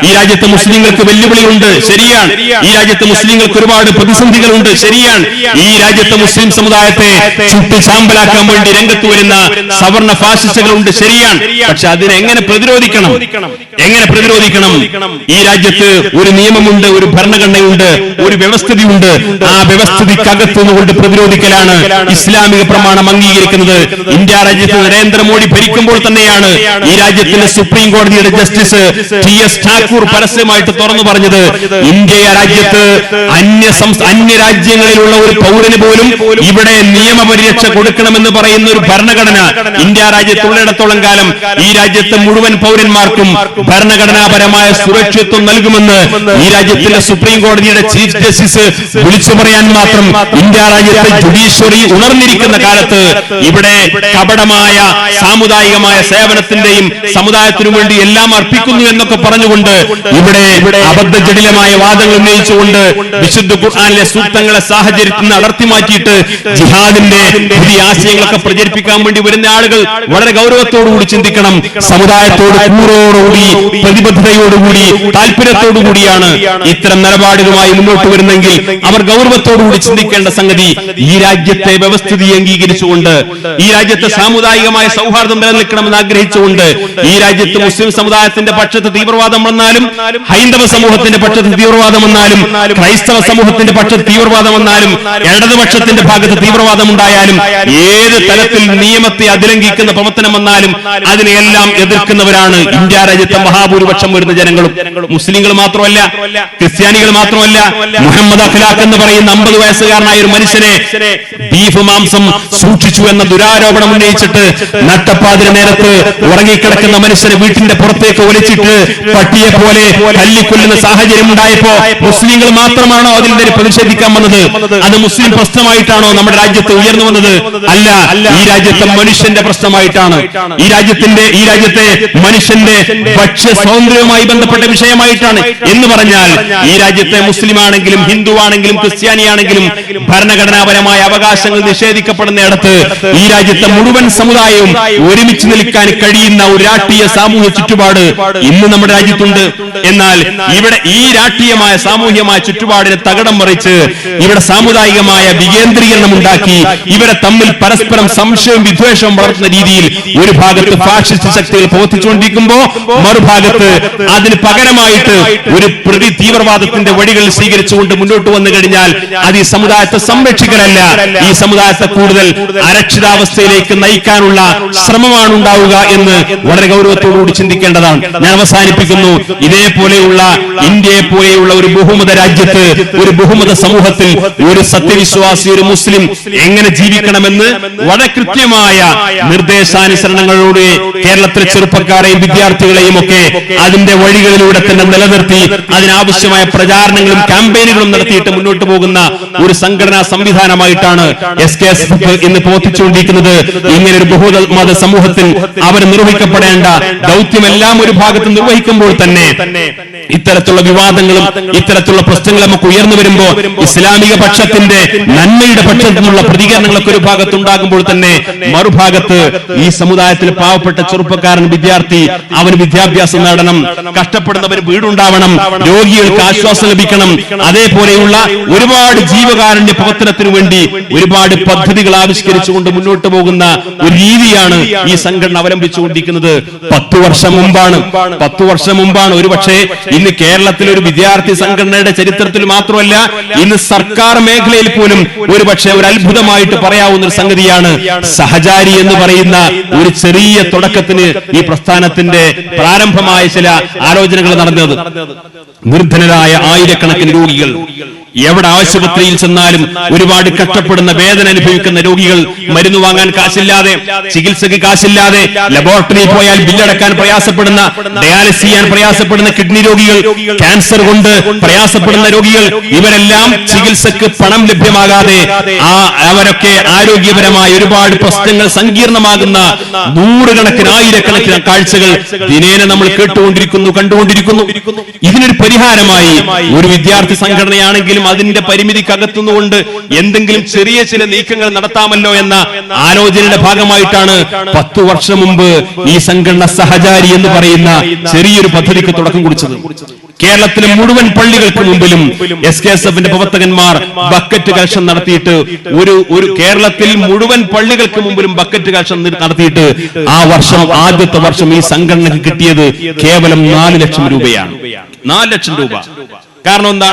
ഈ രാജ്യത്തെ മുസ്ലിങ്ങൾക്ക് വെല്ലുവിളിയുണ്ട്, ശരിയാണ്. ഈ രാജ്യത്തെ മുസ്ലിങ്ങൾക്ക് ഒരുപാട് പ്രതിസന്ധികളുണ്ട്, ശരിയാണ്. ഈ രാജ്യത്തെ മുസ്ലിം സമുദായത്തെ ചുട്ടു ചാമ്പലാക്കാൻ വേണ്ടി രംഗത്ത് വരുന്ന സവർണ ഫാസിസ്റ്റുകളുണ്ട്, ശരിയാണ്. പക്ഷെ അതിനെങ്ങനെ പ്രതിരോധിക്കണം? ഈ രാജ്യത്ത് ഒരു നിയമമുണ്ട്, ഒരു ഭരണഘടനയുണ്ട്, ഒരു വ്യവസ്ഥിതിയുണ്ട്. ആ വ്യവസ്ഥിതിക്കകത്തുനിന്നുകൊണ്ട് പ്രതിരോധിക്കലാണ് ഇസ്ലാമിക പ്രമാണം അംഗീകരിക്കുന്നത്. ഇന്ത്യ രാജ്യത്ത് നരേന്ദ്രമോദി ഭരിക്കുമ്പോൾ തന്നെയാണ് ഈ രാജ്യത്തിന്റെ സുപ്രീം കോടതിയുടെ ജസ്റ്റിസ് ടി.എസ്. ഠാക്കൂർ പരസ്യമായിട്ട് തുറന്നു പറഞ്ഞത്, ഇന്ത്യ രാജ്യത്ത് അന്യ രാജ്യങ്ങളിലുള്ള ഒരു പൗരന് പോലും ഇവിടെ നിയമപരിരക്ഷ കൊടുക്കണമെന്ന് പറയുന്ന ഒരു ഭരണഘടന ഇന്ത്യ രാജ്യത്തുള്ളിടത്തോളം കാലം ഈ രാജ്യത്തെ മുഴുവൻ പൗരന്മാർക്കും ഭരണഘടനാപരമായ സുരക്ഷിതത്വം നൽകുമെന്ന് ഈ രാജ്യത്തിലെ സുപ്രീം കോടതിയുടെ ചീഫ് ജസ്റ്റിസ് വിളിച്ചു പറയാൻ മാത്രം ഇന്ത്യ രാജ്യത്തെ ജുഡീഷ്യറി ഉണർന്നിരിക്കുന്ന കാലത്ത് ഇവിടെ കപടമായ സാമുദായികമായ സേവനത്തിന്റെയും സമുദായത്തിനു വേണ്ടി എല്ലാം അർപ്പിക്കുന്നു എന്നൊക്കെ പറഞ്ഞുകൊണ്ട് ഇവിടെ അബദ്ധജടിലമായ വാദങ്ങൾ ഉന്നയിച്ചുകൊണ്ട് വിശുദ്ധ ഖുർആനിലെ സൂക്തങ്ങളെ സാഹചര്യത്തിൽ നിന്ന് അടർത്തി മാറ്റിയിട്ട് ജിഹാദിന്റെ പുതിയ ആശയങ്ങളൊക്കെ പ്രചരിപ്പിക്കാൻ വേണ്ടി വരുന്ന ആളുകൾ വളരെ ഗൗരവത്തോടുകൂടി ചിന്തിക്കണം. സമുദായത്തോട് കൂറോടുകൂടി പ്രതിബദ്ധതയോടുകൂടി താല്പര്യത്തോടുകൂടിയാണ് ഇത്തരം നിലപാടുകളുമായി മുന്നോട്ട് വരുന്നെങ്കിൽ അവർ ഗൗരവത്തോടുകൂടി ചിന്തിക്കേണ്ട സംഗതി, ഈ രാജ്യത്തെ വ്യവസ്ഥിതി അംഗീകരിച്ചുകൊണ്ട്, ഈ രാജ്യത്തെ സാമുദായികമായ സൗഹാർദ്ദം നിലനിൽക്കണമെന്ന് ആഗ്രഹിച്ചുകൊണ്ട്, ഈ രാജ്യത്ത് മുസ്ലിം സമുദായത്തിന്റെ പക്ഷത്ത് തീവ്രവാദം വന്നാലും, ഹൈന്ദവ സമൂഹത്തിന്റെ പക്ഷത്ത് തീവ്രവാദം വന്നാലും, ക്രൈസ്തവ സമൂഹത്തിന്റെ പക്ഷത്ത് തീവ്രവാദം വന്നാലും, ഇടതുപക്ഷത്തിന്റെ ഭാഗത്ത് തീവ്രവാദം ഉണ്ടായാലും, ഏത് തലത്തിൽ നിയമത്തെ അതിലംഘിക്കുന്ന പ്രവർത്തനം വന്നാലും അതിനെയെല്ലാം എതിർക്കുന്നവരാണ് ഇന്ത്യ രാജ്യത്തെ മഹാഭൂരിപക്ഷം വരുന്ന ജനങ്ങളും. മുസ്ലിങ്ങൾ മാത്രമല്ല, ക്രിസ്ത്യാനികൾ മാത്രമല്ല, മുഹമ്മദ് അഖ്ലാഖ് എന്ന് പറയുന്ന 50 വയസ്സുകാരനായ ഒരു മനുഷ്യനെ ബീഫ് മാംസം സൂക്ഷിച്ചു എന്ന ദുരാരോപണം ഉന്നയിച്ചിട്ട് നട്ടപ്പാതിര നേരത്ത് ഉറങ്ങിക്കിടക്കുന്ന മനുഷ്യനെ വീട്ടിന്റെ പുറത്തേക്ക് ഒലിച്ചിട്ട് പട്ടിയെ പോലെ തല്ലിക്കൊല്ലുന്ന സാഹചര്യം ഉണ്ടായപ്പോ മുസ്ലിങ്ങൾ മാത്രമാണോ അതിനെതിരെ പ്രതിഷേധിക്കാൻ വന്നത്? അത് മുസ്ലിം പ്രശ്നമായിട്ടാണോ നമ്മുടെ രാജ്യത്ത് ഉയർന്നു വന്നത്? അല്ല, ഈ രാജ്യത്തെ മനുഷ്യന്റെ പ്രശ്നമായിട്ടാണ്. ഈ രാജ്യത്തെ മനുഷ്യന്റെ ഭക്ഷ്യ സ്വാതന്ത്ര്യവുമായി ബന്ധപ്പെട്ട വിഷയമായിട്ടാണ്. എന്ന് പറഞ്ഞാൽ ഈ രാജ്യത്തെ മുസ്ലിം ആണെങ്കിലും ഹിന്ദു ആണെങ്കിലും ക്രിസ്ത്യാനിയാണെങ്കിലും ഭരണഘടനാപരമായ അവകാശങ്ങൾ നിഷേധിക്കപ്പെടുന്നിടത്ത് ഈ രാജ്യത്തെ മുഴുവൻ സമുദായവും ഒരുമിച്ച് നിൽക്കാൻ കഴിയുന്ന ഒരു രാഷ്ട്രീയ സാമൂഹ്യ ചുറ്റുപാട് ഇന്ന് നമ്മുടെ രാജ്യത്തുണ്ട്. എന്നാൽ ഇവിടെ ഈ രാഷ്ട്രീയമായ സാമൂഹ്യമായ ചുറ്റുപാടിനെ തകിടം മറിച്ച് ഇവിടെ സാമുദായികമായ വികേന്ദ്രീകരണം ഉണ്ടാക്കി ഇവരെ തമ്മിൽ പരസ്പരം സംശയവും വിദ്വേഷവും വളർത്തുന്ന രീതിയിൽ ഒരു ഭാഗത്ത് ഫാഷിസ്റ്റ് ശക്തികൾ പ്രവർത്തിച്ചുകൊണ്ടിരിക്കുമ്പോ മറുഭാഗത്ത് അതിന് പകരമായിട്ട് ഒരു പ്രതി തീവ്രവാദത്തിന്റെ വഴികൾ സ്വീകരിച്ചുകൊണ്ട് മുന്നോട്ട് വന്നു കഴിഞ്ഞാൽ അത് ഈ സമുദായത്തെ സംരക്ഷിക്കലല്ല, ഈ സമുദായത്തെ കൂടുതൽ അരക്ഷിതാവസ്ഥയിലേക്ക് നയിക്കാനുള്ള ശ്രമമാണ് ഉണ്ടാവുക എന്ന് വളരെ ഗൗരവത്തോടുകൂടി ചിന്തിക്കേണ്ടതാണ്. ഞാൻ അവസാനിപ്പിക്കുന്നു. ഇതേപോലെയുള്ള ഇന്ത്യയെ പോലെയുള്ള ഒരു ബഹുമത രാജ്യത്ത്, ഒരു ബഹുമത സമൂഹത്തിൽ ഒരു സത്യവിശ്വാസി, ഒരു മുസ്ലിം എങ്ങനെ ജീവിക്കണമെന്ന് വളരെ കൃത്യമായ നിർദ്ദേശാനുസരണങ്ങളോട് കേരളത്തിലെ ചെറുപ്പക്കാരെയും വിദ്യാർത്ഥികളെയും ഒക്കെ അതിന്റെ വഴികളിലൂടെ തന്നെ നിലനിർത്തി അതിനാവശ്യമായ പ്രചാരണങ്ങളും ക്യാമ്പയിനുകളും നടത്തിയിട്ട് മുന്നോട്ട് പോകുന്ന ഒരു സംഘടനാ സംവിധാനമായിട്ടാണ് SKSF ഇന്ന് പ്രവർത്തിച്ചുകൊണ്ടിരിക്കുന്നത്. ഇങ്ങനെ ഒരു ബഹുമത സമൂഹത്തിൽ അവർ നിർവഹിക്കപ്പെടേണ്ട ദൗത്യമെല്ലാം ഒരു ഭാഗത്ത് നിർവഹിക്കുമ്പോൾ തന്നെ ഇത്തരത്തിലുള്ള വിവാദങ്ങളും ഇത്തരത്തിലുള്ള പ്രശ്നങ്ങളും നമുക്ക് ഉയർന്നു വരുമ്പോൾ ഇസ്ലാമിക പക്ഷത്തിന്റെ നന്മയുടെ പക്ഷത്തു നിന്നുള്ള പ്രതികരണങ്ങളൊക്കെ ഒരു ഭാഗത്തുണ്ടാകുമ്പോൾ തന്നെ മറുഭാഗത്ത് ഈ സമുദായത്തിൽ പാവപ്പെട്ട ചെറുപ്പക്കാരൻ വിദ്യാർത്ഥി അവന് വിദ്യാഭ്യാസം നേടണം, കഷ്ടപ്പെടുന്നവന് വീടുണ്ടാവണം, രോഗികൾക്ക് ആശ്വാസം ലഭിക്കണം, അതേപോലെയുള്ള ഒരുപാട് ജീവകാരുണ്യ പ്രവർത്തനത്തിനു വേണ്ടി ഒരുപാട് പദ്ധതികൾ ആവിഷ്കരിച്ചുകൊണ്ട് മുന്നോട്ട് പോകുന്ന ഒരു രീതിയാണ് ഈ സംഘടന അവലംബിച്ചുകൊണ്ടിരിക്കുന്നത്. 10 വർഷം മുമ്പാണ് ഒരുപക്ഷെ ഇന്ന് കേരളത്തിലെ ഒരു വിദ്യാർത്ഥി സംഘടനയുടെ ചരിത്രത്തിൽ മാത്രമല്ല ഇന്ന് സർക്കാർ മേഖലയിൽ പോലും ഒരുപക്ഷെ ഒരു അത്ഭുതമായിട്ട് പറയാവുന്ന ഒരു സംഗതിയാണ് സഹചാരി എന്ന് പറയുന്ന ഒരു ചെറിയ തുടക്കത്തിന് ഈ പ്രസ്ഥാനത്തിന്റെ പ്രാരംഭമായ ചില ആലോചനകൾ നടന്നത്. നിർധനരായ ആയിരക്കണക്കിന് രോഗികൾ എവിടെ ആശുപത്രിയിൽ ചെന്നാലും ഒരുപാട് കഷ്ടപ്പെടുന്ന വേദന അനുഭവിക്കുന്ന രോഗികൾ, മരുന്ന് വാങ്ങാൻ കാശില്ലാതെ, ചികിത്സയ്ക്ക് കാശില്ലാതെ, ലബോറട്ടറിയിൽ പോയാൽ ബില്ലടക്കാൻ പ്രയാസപ്പെടുന്ന, ഡയാലിസിസ് ചെയ്യാൻ പ്രയാസപ്പെടുന്ന കിഡ്നി രോഗികൾ, ക്യാൻസർ കൊണ്ട് പ്രയാസപ്പെടുന്ന രോഗികൾ, ഇവരെല്ലാം ചികിത്സക്ക് പണം ലഭ്യമാകാതെ അവരൊക്കെ ആരോഗ്യപരമായ ഒരുപാട് പ്രശ്നങ്ങൾ സങ്കീർണമാകുന്ന നൂറുകണക്കിന് ആയിരക്കണക്കിന് കാഴ്ചകൾ ദിനേന നമ്മൾ കേട്ടുകൊണ്ടിരിക്കുന്നു, കണ്ടുകൊണ്ടിരിക്കുന്നു. ഇതിനൊരു പരിഹാരമായി ഒരു വിദ്യാർത്ഥി സംഘടനയാണെങ്കിലും അതിന്റെ പരിമിതിക്കകത്തുനിന്നുകൊണ്ട് എന്തെങ്കിലും ചെറിയ ചില നീക്കങ്ങൾ നടത്താമല്ലോ എന്ന ആലോചനയുടെ ഭാഗമായിട്ടാണ് 10 വർഷം മുമ്പ് ഈ സംഘടന സഹചാരി എന്ന് പറയുന്ന ചെറിയൊരു പദ്ധതിക്ക് തുടക്കം കുറിച്ചത്. കേരളത്തിലെ മുഴുവൻ പള്ളികൾക്ക് മുമ്പിലും SKSF-ന്റെ പ്രവർത്തകന്മാർ ബക്കറ്റ് കളക്ഷൻ നടത്തിയിട്ട് ഒരു കേരളത്തിൽ മുഴുവൻ പള്ളികൾക്ക് മുമ്പിലും ബക്കറ്റ് കളക്ഷൻ നടത്തിയിട്ട് ആ വർഷം ആദ്യത്തെ വർഷം ഈ സംഘടനക്ക് കിട്ടിയത് കേവലം 4 ലക്ഷം രൂപയാണ്. 4 ലക്ഷം രൂപ. കാരണം എന്താ,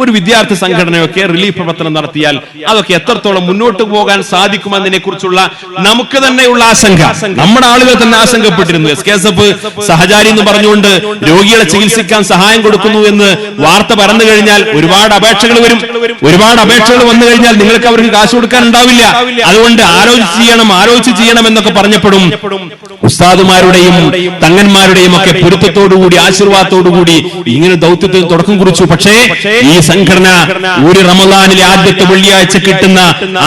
ഒരു വിദ്യാർത്ഥി സംഘടനയൊക്കെ റിലീഫ് പ്രവർത്തനം നടത്തിയാൽ അതൊക്കെ എത്രത്തോളം മുന്നോട്ട് പോകാൻ സാധിക്കുമെന്നതിനെ കുറിച്ചുള്ള നമുക്ക് തന്നെയുള്ള ആശങ്ക, നമ്മുടെ ആളുകൾ തന്നെ ആശങ്കപ്പെട്ടിരുന്നു. SKSF സഹചാരി എന്ന് പറഞ്ഞുകൊണ്ട് രോഗികളെ ചികിത്സിക്കാൻ സഹായം കൊടുക്കുന്നു എന്ന് വാർത്ത പറഞ്ഞു കഴിഞ്ഞാൽ ഒരുപാട് അപേക്ഷകൾ വരും. ഒരുപാട് അപേക്ഷകൾ വന്നു കഴിഞ്ഞാൽ നിങ്ങൾക്ക് അവർക്ക് കാശ് കൊടുക്കാൻ ഉണ്ടാവില്ല. അതുകൊണ്ട് ആലോചിച്ച് ചെയ്യണം എന്നൊക്കെ പറഞ്ഞപ്പോഴും ഉസ്താദുമാരുടെയും തങ്ങന്മാരുടെയും ഒക്കെ പൊരുത്തത്തോടുകൂടി ആശീർവാദത്തോടുകൂടി ഇങ്ങനെ ദൗത്യത്തിന് തുടക്കം കുറിച്ചു. പക്ഷേ ഈ സംഘടന ഒരു റമദാനിലെ ആദ്യത്തെ വെള്ളിയാഴ്ച കിട്ടുന്ന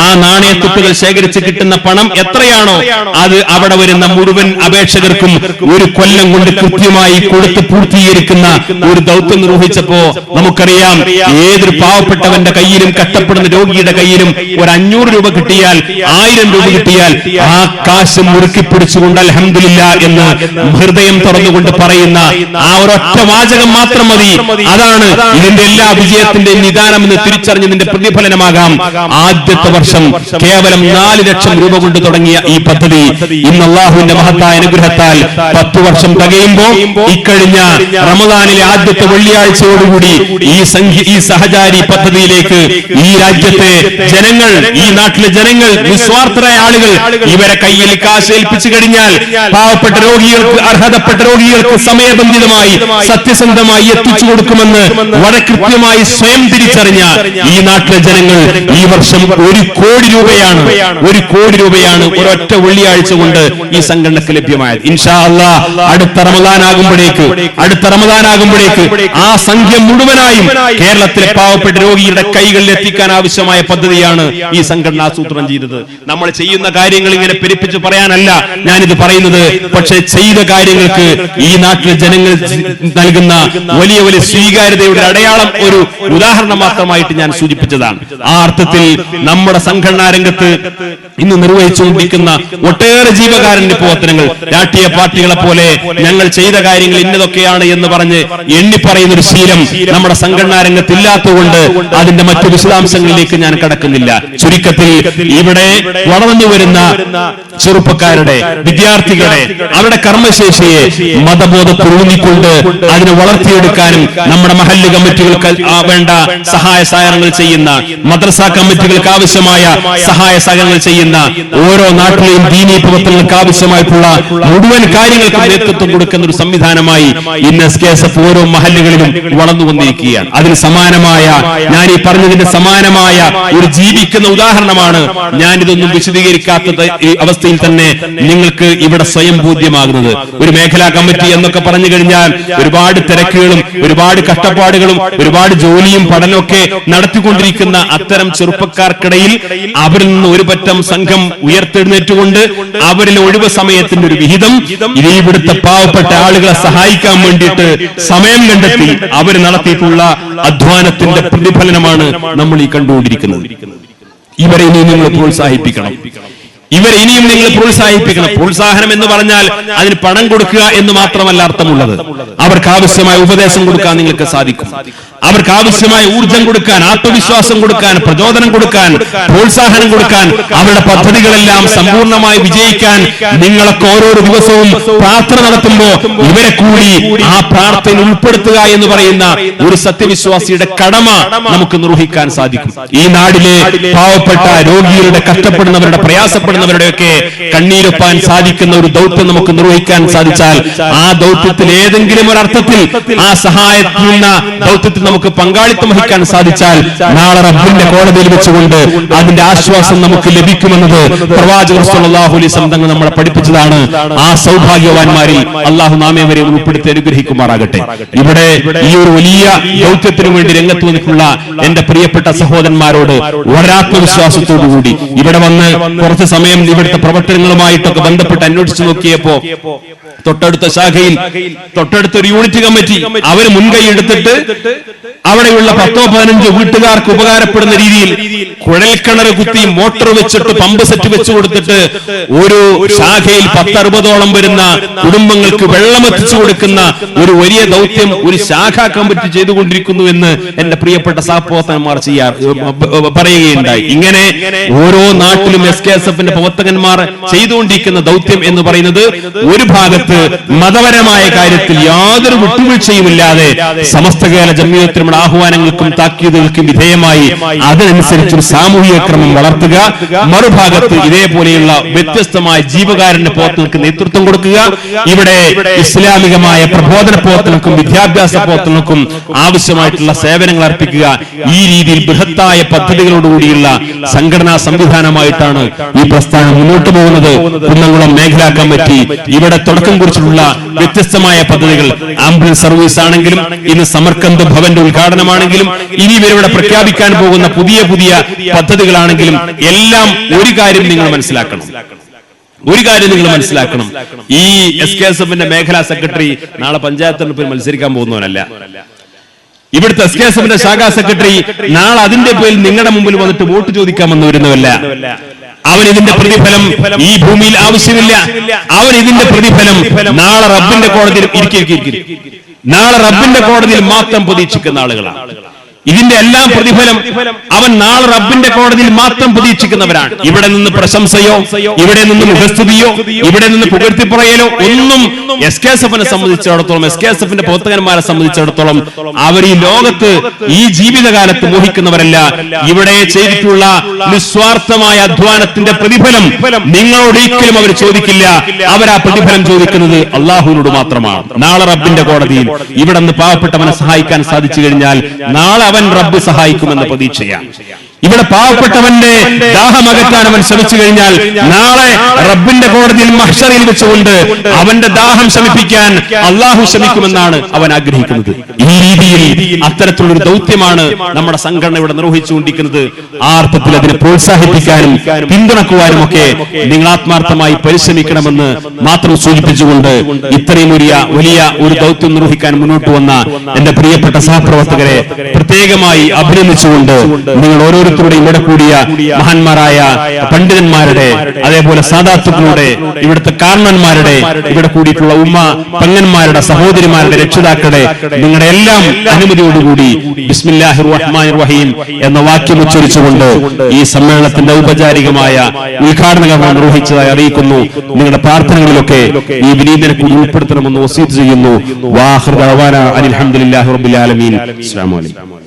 ആ നാണയത്തുട്ടുകൾ ശേഖരിച്ച് കിട്ടുന്ന പണം എത്രയാണോ അത് അവിടെ വരുന്ന മുഴുവൻ അപേക്ഷകർക്കും ഒരു കൊല്ലം കൊണ്ട് കൃത്യമായി കൊടുത്ത് പൂർത്തീകരിക്കുന്ന ഒരു ദൗത്യം നിർവഹിച്ചപ്പോ നമുക്കറിയാം, ഏതൊരു പാവപ്പെട്ടവന്റെ കയ്യിലും കഷ്ടപ്പെടുന്ന രോഗിയുടെ കയ്യിലും ഒരു 500 രൂപ കിട്ടിയാൽ 1000 രൂപ കിട്ടിയാൽ ആ കാശ് മുറുക്കി പിടിച്ചുകൊണ്ട് അൽഹംദുലില്ലാ എന്ന് ഹൃദയം തുറന്നുകൊണ്ട് പറയുന്ന ആ ഒരൊറ്റ വാചകം മാത്രം മതി. അതാണ് ഇതിന്റെ എല്ലാ വിജയത്തിന്റെ നിദാനം എന്ന് തിരിച്ചറിഞ്ഞതിന്റെ പ്രതിഫലനമാകാം ആദ്യത്തെ വർഷം കേവലം 4 ലക്ഷം രൂപ കൊണ്ട് തുടങ്ങിയ ഈ പദ്ധതി ഇന്ന് അല്ലാഹുവിന്റെ മഹത്തായ അനുഗ്രഹത്താൽ 10 വർഷം തികയുമ്പോ ഇക്കഴിഞ്ഞ റമദാനിലെ ആദ്യത്തെ വെള്ളിയാഴ്ചയോടുകൂടി ഈ സഹചാരി പദ്ധതിയിലേക്ക് ഈ രാജ്യത്തെ ജനങ്ങൾ, ഈ നാട്ടിലെ ജനങ്ങൾ, നിസ്വാർത്ഥരായ ആളുകൾ ഇവരെ കയ്യിൽ കാശ് ഏൽപ്പിച്ചു കഴിഞ്ഞാൽ പാവപ്പെട്ട രോഗികൾക്ക്, അർഹതപ്പെട്ട രോഗികൾക്ക് സമയബന്ധിതമായി സത്യസന്ധമായി എത്തിച്ചു കൊടുക്കുമെന്ന് വളരെ കൃത്യമായി സ്വയം തിരിച്ചറിഞ്ഞ ഈ നാട്ടിലെ ജനങ്ങൾ ഈ വർഷം 1 കോടി രൂപയാണ് ഒരൊറ്റ വെള്ളിയാഴ്ച കൊണ്ട് ഈ സംഘടനക്ക് ലഭ്യമായത്. ഇൻഷാ അല്ലാഹ് അടുത്ത റമദാൻ ആകുമ്പോഴേക്ക് ആ സംഖ്യ മുഴുവനായും കേരളത്തിലെ പാവപ്പെട്ട രോഗിയുടെ കൈകളിൽ എത്തിക്കാൻ ആവശ്യമായ പദ്ധതിയാണ് ഈ സംഘടന ആസൂത്രണം ചെയ്തത്. നമ്മൾ ചെയ്യുന്ന കാര്യങ്ങൾ ഇങ്ങനെ പെരുപ്പിച്ച് പറയാനല്ല ഞാനിത് പറയുന്നത്. പക്ഷെ ചെയ്ത കാര്യങ്ങൾക്ക് ഈ നാട്ടിലെ ജനങ്ങൾ നൽകുന്ന വലിയ വലിയ സ്വീകാര്യതയുടെ അടയാളം ഒരു ഉദാഹരണം മാത്രമായിട്ട് ഞാൻ സൂചിപ്പിച്ചതാണ്. ആ അർത്ഥത്തിൽ നമ്മുടെ സംഘടനാ രംഗത്ത് ഇന്ന് നിർവഹിച്ചുകൊണ്ടിരിക്കുന്ന ഒട്ടേറെ ജീവകാരുണ്യ പ്രവർത്തനങ്ങൾ, രാഷ്ട്രീയ പാർട്ടികളെ പോലെ ഞങ്ങൾ ചെയ്ത കാര്യങ്ങൾ ഇന്നതൊക്കെയാണ് എന്ന് പറഞ്ഞ് എണ്ണിപ്പറയുന്ന ഒരു ശീലം നമ്മുടെ സംഘടനാ രംഗത്ത് ഇല്ലാത്തതുകൊണ്ട് അതിന്റെ മറ്റു വിശദാംശങ്ങളിലേക്ക് ഞാൻ കടക്കുന്നില്ല. ചുരുക്കത്തിൽ ഇവിടെ വളർന്നു വരുന്ന ചെറുപ്പക്കാരുടെ, വിദ്യാർത്ഥികളുടെ, അവരുടെ കർമ്മശേഷിയെ മതബോധത്തിൽ ഊന്നിക്കൊണ്ട് അതിനെ വളർത്തിയെടുക്കാനും നമ്മുടെ മഹല്ല് കമ്മിറ്റികൾക്ക് വേണ്ട സഹായ സഹകരണങ്ങൾ ചെയ്യുന്ന, മദ്രസ കമ്മിറ്റികൾക്ക് ആവശ്യമായ സഹായ സഹകരണങ്ങൾ ചെയ്യുന്ന, ഓരോ നാട്ടിലെയും ദീനീ പ്രവർത്തനങ്ങൾക്ക് ആവശ്യമായിട്ടുള്ള മുഴുവൻ കാര്യങ്ങൾക്കും നേതൃത്വം കൊടുക്കുന്ന ഒരു സംവിധാനമായി ഇന്ന് SKSF ഓരോ മഹല്ലുകളിലും വളർന്നുകൊണ്ടിരിക്കുകയാണ്. അതിന് സമാനമായ, ഞാൻ ഈ പറഞ്ഞതിന്റെ സമാനമായ ഒരു ജീവിക്കുന്ന ഉദാഹരണമാണ് ഞാനിതൊന്നും വിശദീകരിക്കാത്ത ഈ അവസ്ഥയിൽ തന്നെ നിങ്ങൾക്ക് ഇവിടെ സ്വയം ബോധ്യമാകുന്നത്. ഒരു മേഖലാ കമ്മിറ്റി എന്നൊക്കെ പറഞ്ഞു കഴിഞ്ഞാൽ ഒരുപാട് തിരക്കുകളും ഒരുപാട് കഷ്ടപ്പാടുകളും ഒരുപാട് ജോലിയും പഠനമൊക്കെ നടത്തിക്കൊണ്ടിരിക്കുന്ന അത്തരം ചെറുപ്പക്കാർക്കിടയിൽ അവരിൽ നിന്ന് ഒരു പറ്റം സംഘം ഉയർത്തെഴുന്നേറ്റുകൊണ്ട് അവരിൽ ഒഴിവ് സമയത്തിന്റെ ഒരു വിഹിതം ഇവിടുത്തെ പാവപ്പെട്ട ആളുകളെ സഹായിക്കാൻ വേണ്ടിയിട്ട് സമയം കണ്ടെത്തി അവർ നടത്തിയിട്ടുള്ള അധ്വാനത്തിന്റെ പ്രതിഫലനമാണ് നമ്മൾ ഈ കണ്ടുകൊണ്ടിരിക്കുന്നത്. ഇവരെ ഇനി നിങ്ങൾ പ്രോത്സാഹിപ്പിക്കണം. പ്രോത്സാഹനം എന്ന് പറഞ്ഞാൽ അതിന് പണം കൊടുക്കുക എന്ന് മാത്രമല്ല അർത്ഥമുള്ളത്. അവർക്ക് ആവശ്യമായ ഉപദേശം കൊടുക്കാൻ നിങ്ങൾക്ക് സാധിക്കും. അവർക്ക് ആവശ്യമായ ഊർജം കൊടുക്കാൻ, ആത്മവിശ്വാസം കൊടുക്കാൻ, പ്രചോദനം കൊടുക്കാൻ, പ്രോത്സാഹനം കൊടുക്കാൻ, അവരുടെ പദ്ധതികളെല്ലാം സമ്പൂർണ്ണമായി വിജയിക്കാൻ നിങ്ങളൊക്കെ ഓരോ ദിവസവും പ്രാർത്ഥന നടത്തുമ്പോൾ ഇവരെ കൂടി ആ പ്രാർത്ഥന ഉൾപ്പെടുത്തുക എന്ന് പറയുന്ന ഒരു സത്യവിശ്വാസിയുടെ കടമ നമുക്ക് നിർവഹിക്കാൻ സാധിക്കും. ഈ നാടിലെ പാവപ്പെട്ട രോഗികളുടെ, കഷ്ടപ്പെടുന്നവരുടെ, പ്രയാസപ്പെടുന്നവരുടെയൊക്കെ കണ്ണീരൊപ്പാൻ സാധിക്കുന്ന ഒരു ദൗത്യം നമുക്ക് നിർവഹിക്കാൻ സാധിച്ചാൽ ആ ദൗത്യത്തിൽ ഏതെങ്കിലും ഒരർത്ഥത്തിൽ ആ സഹായത്തിനുള്ള ദൗത്യത്തിൽ നമുക്ക് പങ്കാളിത്തം വഹിക്കാൻ സാധിച്ചാൽ നാളെ റബ്ബിന്റെ കോടതിയിൽ വെച്ചുകൊണ്ട് അതിന്റെ ആശ്വാസം നമുക്ക് ലഭിക്കുമെന്നത് പ്രവാചകർ സ്വല്ലല്ലാഹു അലൈഹി വസല്ലം തങ്ങൾ നമ്മളെ പഠിപ്പിച്ചതാണ്. ആ സൗഭാഗ്യവാന്മാരിൽ അള്ളാഹു നാമേ വരെ ഉൾപ്പെടുത്തി അനുഗ്രഹിക്കുമാറാകട്ടെ. ഇവിടെ ഈ ഒരു വലിയ ദൗത്യത്തിനു വേണ്ടി രംഗത്ത് വന്നിട്ടുള്ള എന്റെ പ്രിയപ്പെട്ട സഹോദരന്മാരോട് ഒരാത്മവിശ്വാസത്തോടുകൂടി ഇവിടെ വന്ന് കുറച്ച് സമയം ഇവിടുത്തെ പ്രവർത്തനങ്ങളുമായിട്ടൊക്കെ ബന്ധപ്പെട്ട് അന്വേഷിച്ചു നോക്കിയപ്പോ തൊട്ടടുത്ത ശാഖയിൽ തൊട്ടടുത്തൊരു യൂണിറ്റ് കമ്മിറ്റി അവർ മുൻകൈ എടുത്തിട്ട് അവിടെയുള്ള 10-15 വീട്ടുകാർക്ക് ഉപകാരപ്പെടുന്ന രീതിയിൽ കുഴൽക്കിണർ കുത്തി മോട്ടോർ വെച്ചിട്ട് പമ്പ് സെറ്റ് വെച്ചു കൊടുത്തിട്ട് ഒരു ശാഖയിൽ 10-60ഓളം വരുന്ന കുടുംബങ്ങൾക്ക് വെള്ളം എത്തിച്ചു കൊടുക്കുന്ന ഒരു വലിയ ദൗത്യം ഒരു ശാഖാ കമ്മിറ്റി ചെയ്തുകൊണ്ടിരിക്കുന്നു എന്ന് എന്റെ പ്രിയപ്പെട്ട സഹപ്രവർത്തകന്മാർ പറയുകയുണ്ടായി. ഇങ്ങനെ ഓരോ നാട്ടിലും SKSF-ന്റെ പ്രവർത്തകന്മാർ ചെയ്തുകൊണ്ടിരിക്കുന്ന ദൗത്യം എന്ന് പറയുന്നത് ഒരു ഭാഗത്ത് മതപരമായ കാര്യത്തിൽ യാതൊരു വിട്ടുവീഴ്ചയുമില്ലാതെ സമസ്ത കേരള ജംഇയ്യത്തുൽ ഉലമയുടെ ആഹ്വാനങ്ങൾക്കും താക്കീതുകൾക്കും വിധേയമായി അതിനനുസരിച്ച് സാമൂഹിക ക്രമം വളർത്തുക, മറുഭാഗത്ത് ഇതേപോലെയുള്ള വ്യത്യസ്തമായ ജീവകാരുണ്യ പ്രവർത്തനങ്ങൾക്ക് നേതൃത്വം കൊടുക്കുക, ഇവിടെ ഇസ്ലാമികമായ പ്രബോധന പ്രവർത്തനങ്ങൾക്കും വിദ്യാഭ്യാസ പ്രവർത്തനങ്ങൾക്കും ആവശ്യമായിട്ടുള്ള സേവനങ്ങൾ അർപ്പിക്കുക. ഈ രീതിയിൽ ബൃഹത്തായ പദ്ധതികളോടുകൂടിയുള്ള സംഘടനാ സംവിധാനമായിട്ടാണ് ഈ പ്രസ്ഥാനം മുന്നോട്ട് പോകുന്നത്. കുന്നംകുളം മേഖലാ കമ്മിറ്റി ഇവിടെ തുടക്കം കുറിച്ചിട്ടുള്ള വ്യത്യസ്തമായ പദ്ധതികൾ, ആംബുലൻസ് സർവീസ് ആണെങ്കിലും ഇന്ന് സമർക്കന്ത് ഭവന്റെ ഉദ്ഘാടനമാണെങ്കിലും ഇനി ഇവരിവിടെ പ്രഖ്യാപിക്കാൻ പോകുന്ന പുതിയ പുതിയ പദ്ധതികളാണെങ്കിലും എല്ലാം ഒരു കാര്യം നിങ്ങൾ മനസ്സിലാക്കണം. ഈ SKSF-ന്റെ മേഖലാ സെക്രട്ടറി നാളെ പഞ്ചായത്ത് തെരഞ്ഞെടുപ്പിൽ മത്സരിക്കാൻ പോകുന്നവനല്ല. ഇവിടുത്തെ SKSF-ന്റെ ശാഖാ സെക്രട്ടറി നാളെ അതിന്റെ പേരിൽ നിങ്ങളുടെ മുമ്പിൽ വന്നിട്ട് വോട്ട് ചോദിക്കാൻ വന്നു വരുന്നവല്ല. അവൻ ഇതിന്റെ പ്രതിഫലം ഈ ഭൂമിയിൽ ആവശ്യമില്ല. അവൻ ഇതിന്റെ പ്രതിഫലം നാളെ റബ്ബിന്റെ കോടതിയിൽ നാളെ റബ്ബിന്റെ കോടതിയിൽ മാത്രം പ്രതീക്ഷിക്കുന്ന ആളുകളാണ്. ഇതിന്റെ എല്ലാം പ്രതിഫലം അവൻ നാളെ റബ്ബിന്റെ കോടതിയിൽ മാത്രം പ്രതീക്ഷിക്കുന്നവരാണ്. ഇവിടെ നിന്ന് പ്രശംസയോ, ഇവിടെ നിന്ന് മുഖസ്തുതിയോ, ഇവിടെ നിന്ന് പുകഴ്ത്തിപ്പറയലോ ഒന്നും SKSF-നെ സംബന്ധിച്ചിടത്തോളം, SKSF-ന്റെ പ്രവർത്തകന്മാരെ സംബന്ധിച്ചിടത്തോളം അവർ ഈ ലോകത്ത് ഈ ജീവിതകാലത്ത് മോഹിക്കുന്നവരല്ല. ഇവിടെ ചെയ്തിട്ടുള്ള നിസ്വാർത്ഥമായ അധ്വാനത്തിന്റെ പ്രതിഫലം നിങ്ങളോടൊരിക്കലും അവർ ചോദിക്കില്ല. അവർ ആ പ്രതിഫലം ചോദിക്കുന്നത് അള്ളാഹുവിനോട് മാത്രമാണ്. നാളെ റബ്ബിന്റെ കോടതിയിൽ ഇവിടെ നിന്ന് പാവപ്പെട്ടവനെ സഹായിക്കാൻ സാധിച്ചു കഴിഞ്ഞാൽ നാളെ അവൻ റബ്ബ് സഹായിക്കുമെന്ന പ്രതീക്ഷയാണ്. ഇവിടെ പാവപ്പെട്ടവന്റെ ദാഹമകറ്റാൻ അവൻ ശ്രമിച്ചു കഴിഞ്ഞാൽ നാളെ റബ്ബിന്റെ കോടതിയിൽ മഹ്ശറിൽ വെച്ചുകൊണ്ട് അവന്റെ ദാഹം ശമിപ്പിക്കാൻ അള്ളാഹു ശ്രമിക്കുമെന്നാണ് അവൻ ആഗ്രഹിക്കുന്നത്. ഈ രീതിയിൽ അത്തരത്തിലുള്ളൊരു ദൗത്യമാണ് നമ്മുടെ സംഘടന ഇവിടെ നിർവഹിച്ചുകൊണ്ടിരിക്കുന്നത്. ആ അർത്ഥത്തിൽ അതിനെ പ്രോത്സാഹിപ്പിക്കാനും പിന്തുണക്കുവാനും ഒക്കെ നിങ്ങൾ ആത്മാർത്ഥമായി പരിശ്രമിക്കണമെന്ന് മാത്രം സൂചിപ്പിച്ചുകൊണ്ട് ഇത്രയും വലിയ ഒരു ദൗത്യം നിർവഹിക്കാൻ മുന്നോട്ട് വന്ന എന്റെ പ്രിയപ്പെട്ട സഹപ്രവർത്തകരെ പ്രത്യേകമായി അഭിനന്ദിച്ചുകൊണ്ട് നിങ്ങൾ ഓരോരുത്തരുടെയും ഇവിടെ കൂടിയ മഹാന്മാരായ പണ്ഡിതന്മാരുടെ, അതേപോലെ സാദാത്തുക്കളുടെ, ഇവിടുത്തെ കാരണന്മാരുടെ, ഇവിടെ കൂടിയിട്ടുള്ള ഉമ്മ പെങ്ങന്മാരുടെ, സഹോദരിമാരുടെ, രക്ഷിതാക്കളുടെ നിങ്ങളുടെ എല്ലാം അനുമതിയോടുകൂടി ബിസ്മില്ലാഹിർ റഹ്മാനിർ റഹീം എന്ന വാക്യം ഉച്ചരിച്ചുകൊണ്ട് ഈ സമ്മേളനത്തിന്റെ ഔപചാരികമായ ഉദ്ഘാടന കർമ്മം നിർവഹിച്ചതായി അറിയിക്കുന്നു. നിങ്ങളുടെ പ്രാർത്ഥനകളിലൊക്കെ ഈ വിനീതനെ കൂടി ഉൾപ്പെടുത്തണമെന്ന് വസീയത്ത് ചെയ്യുന്നു. വാഖിറു ദഅവാനാ അൽഹംദുലില്ലാഹി റബ്ബിൽ ആലമീൻ. അസ്സലാമു അലൈക്കും.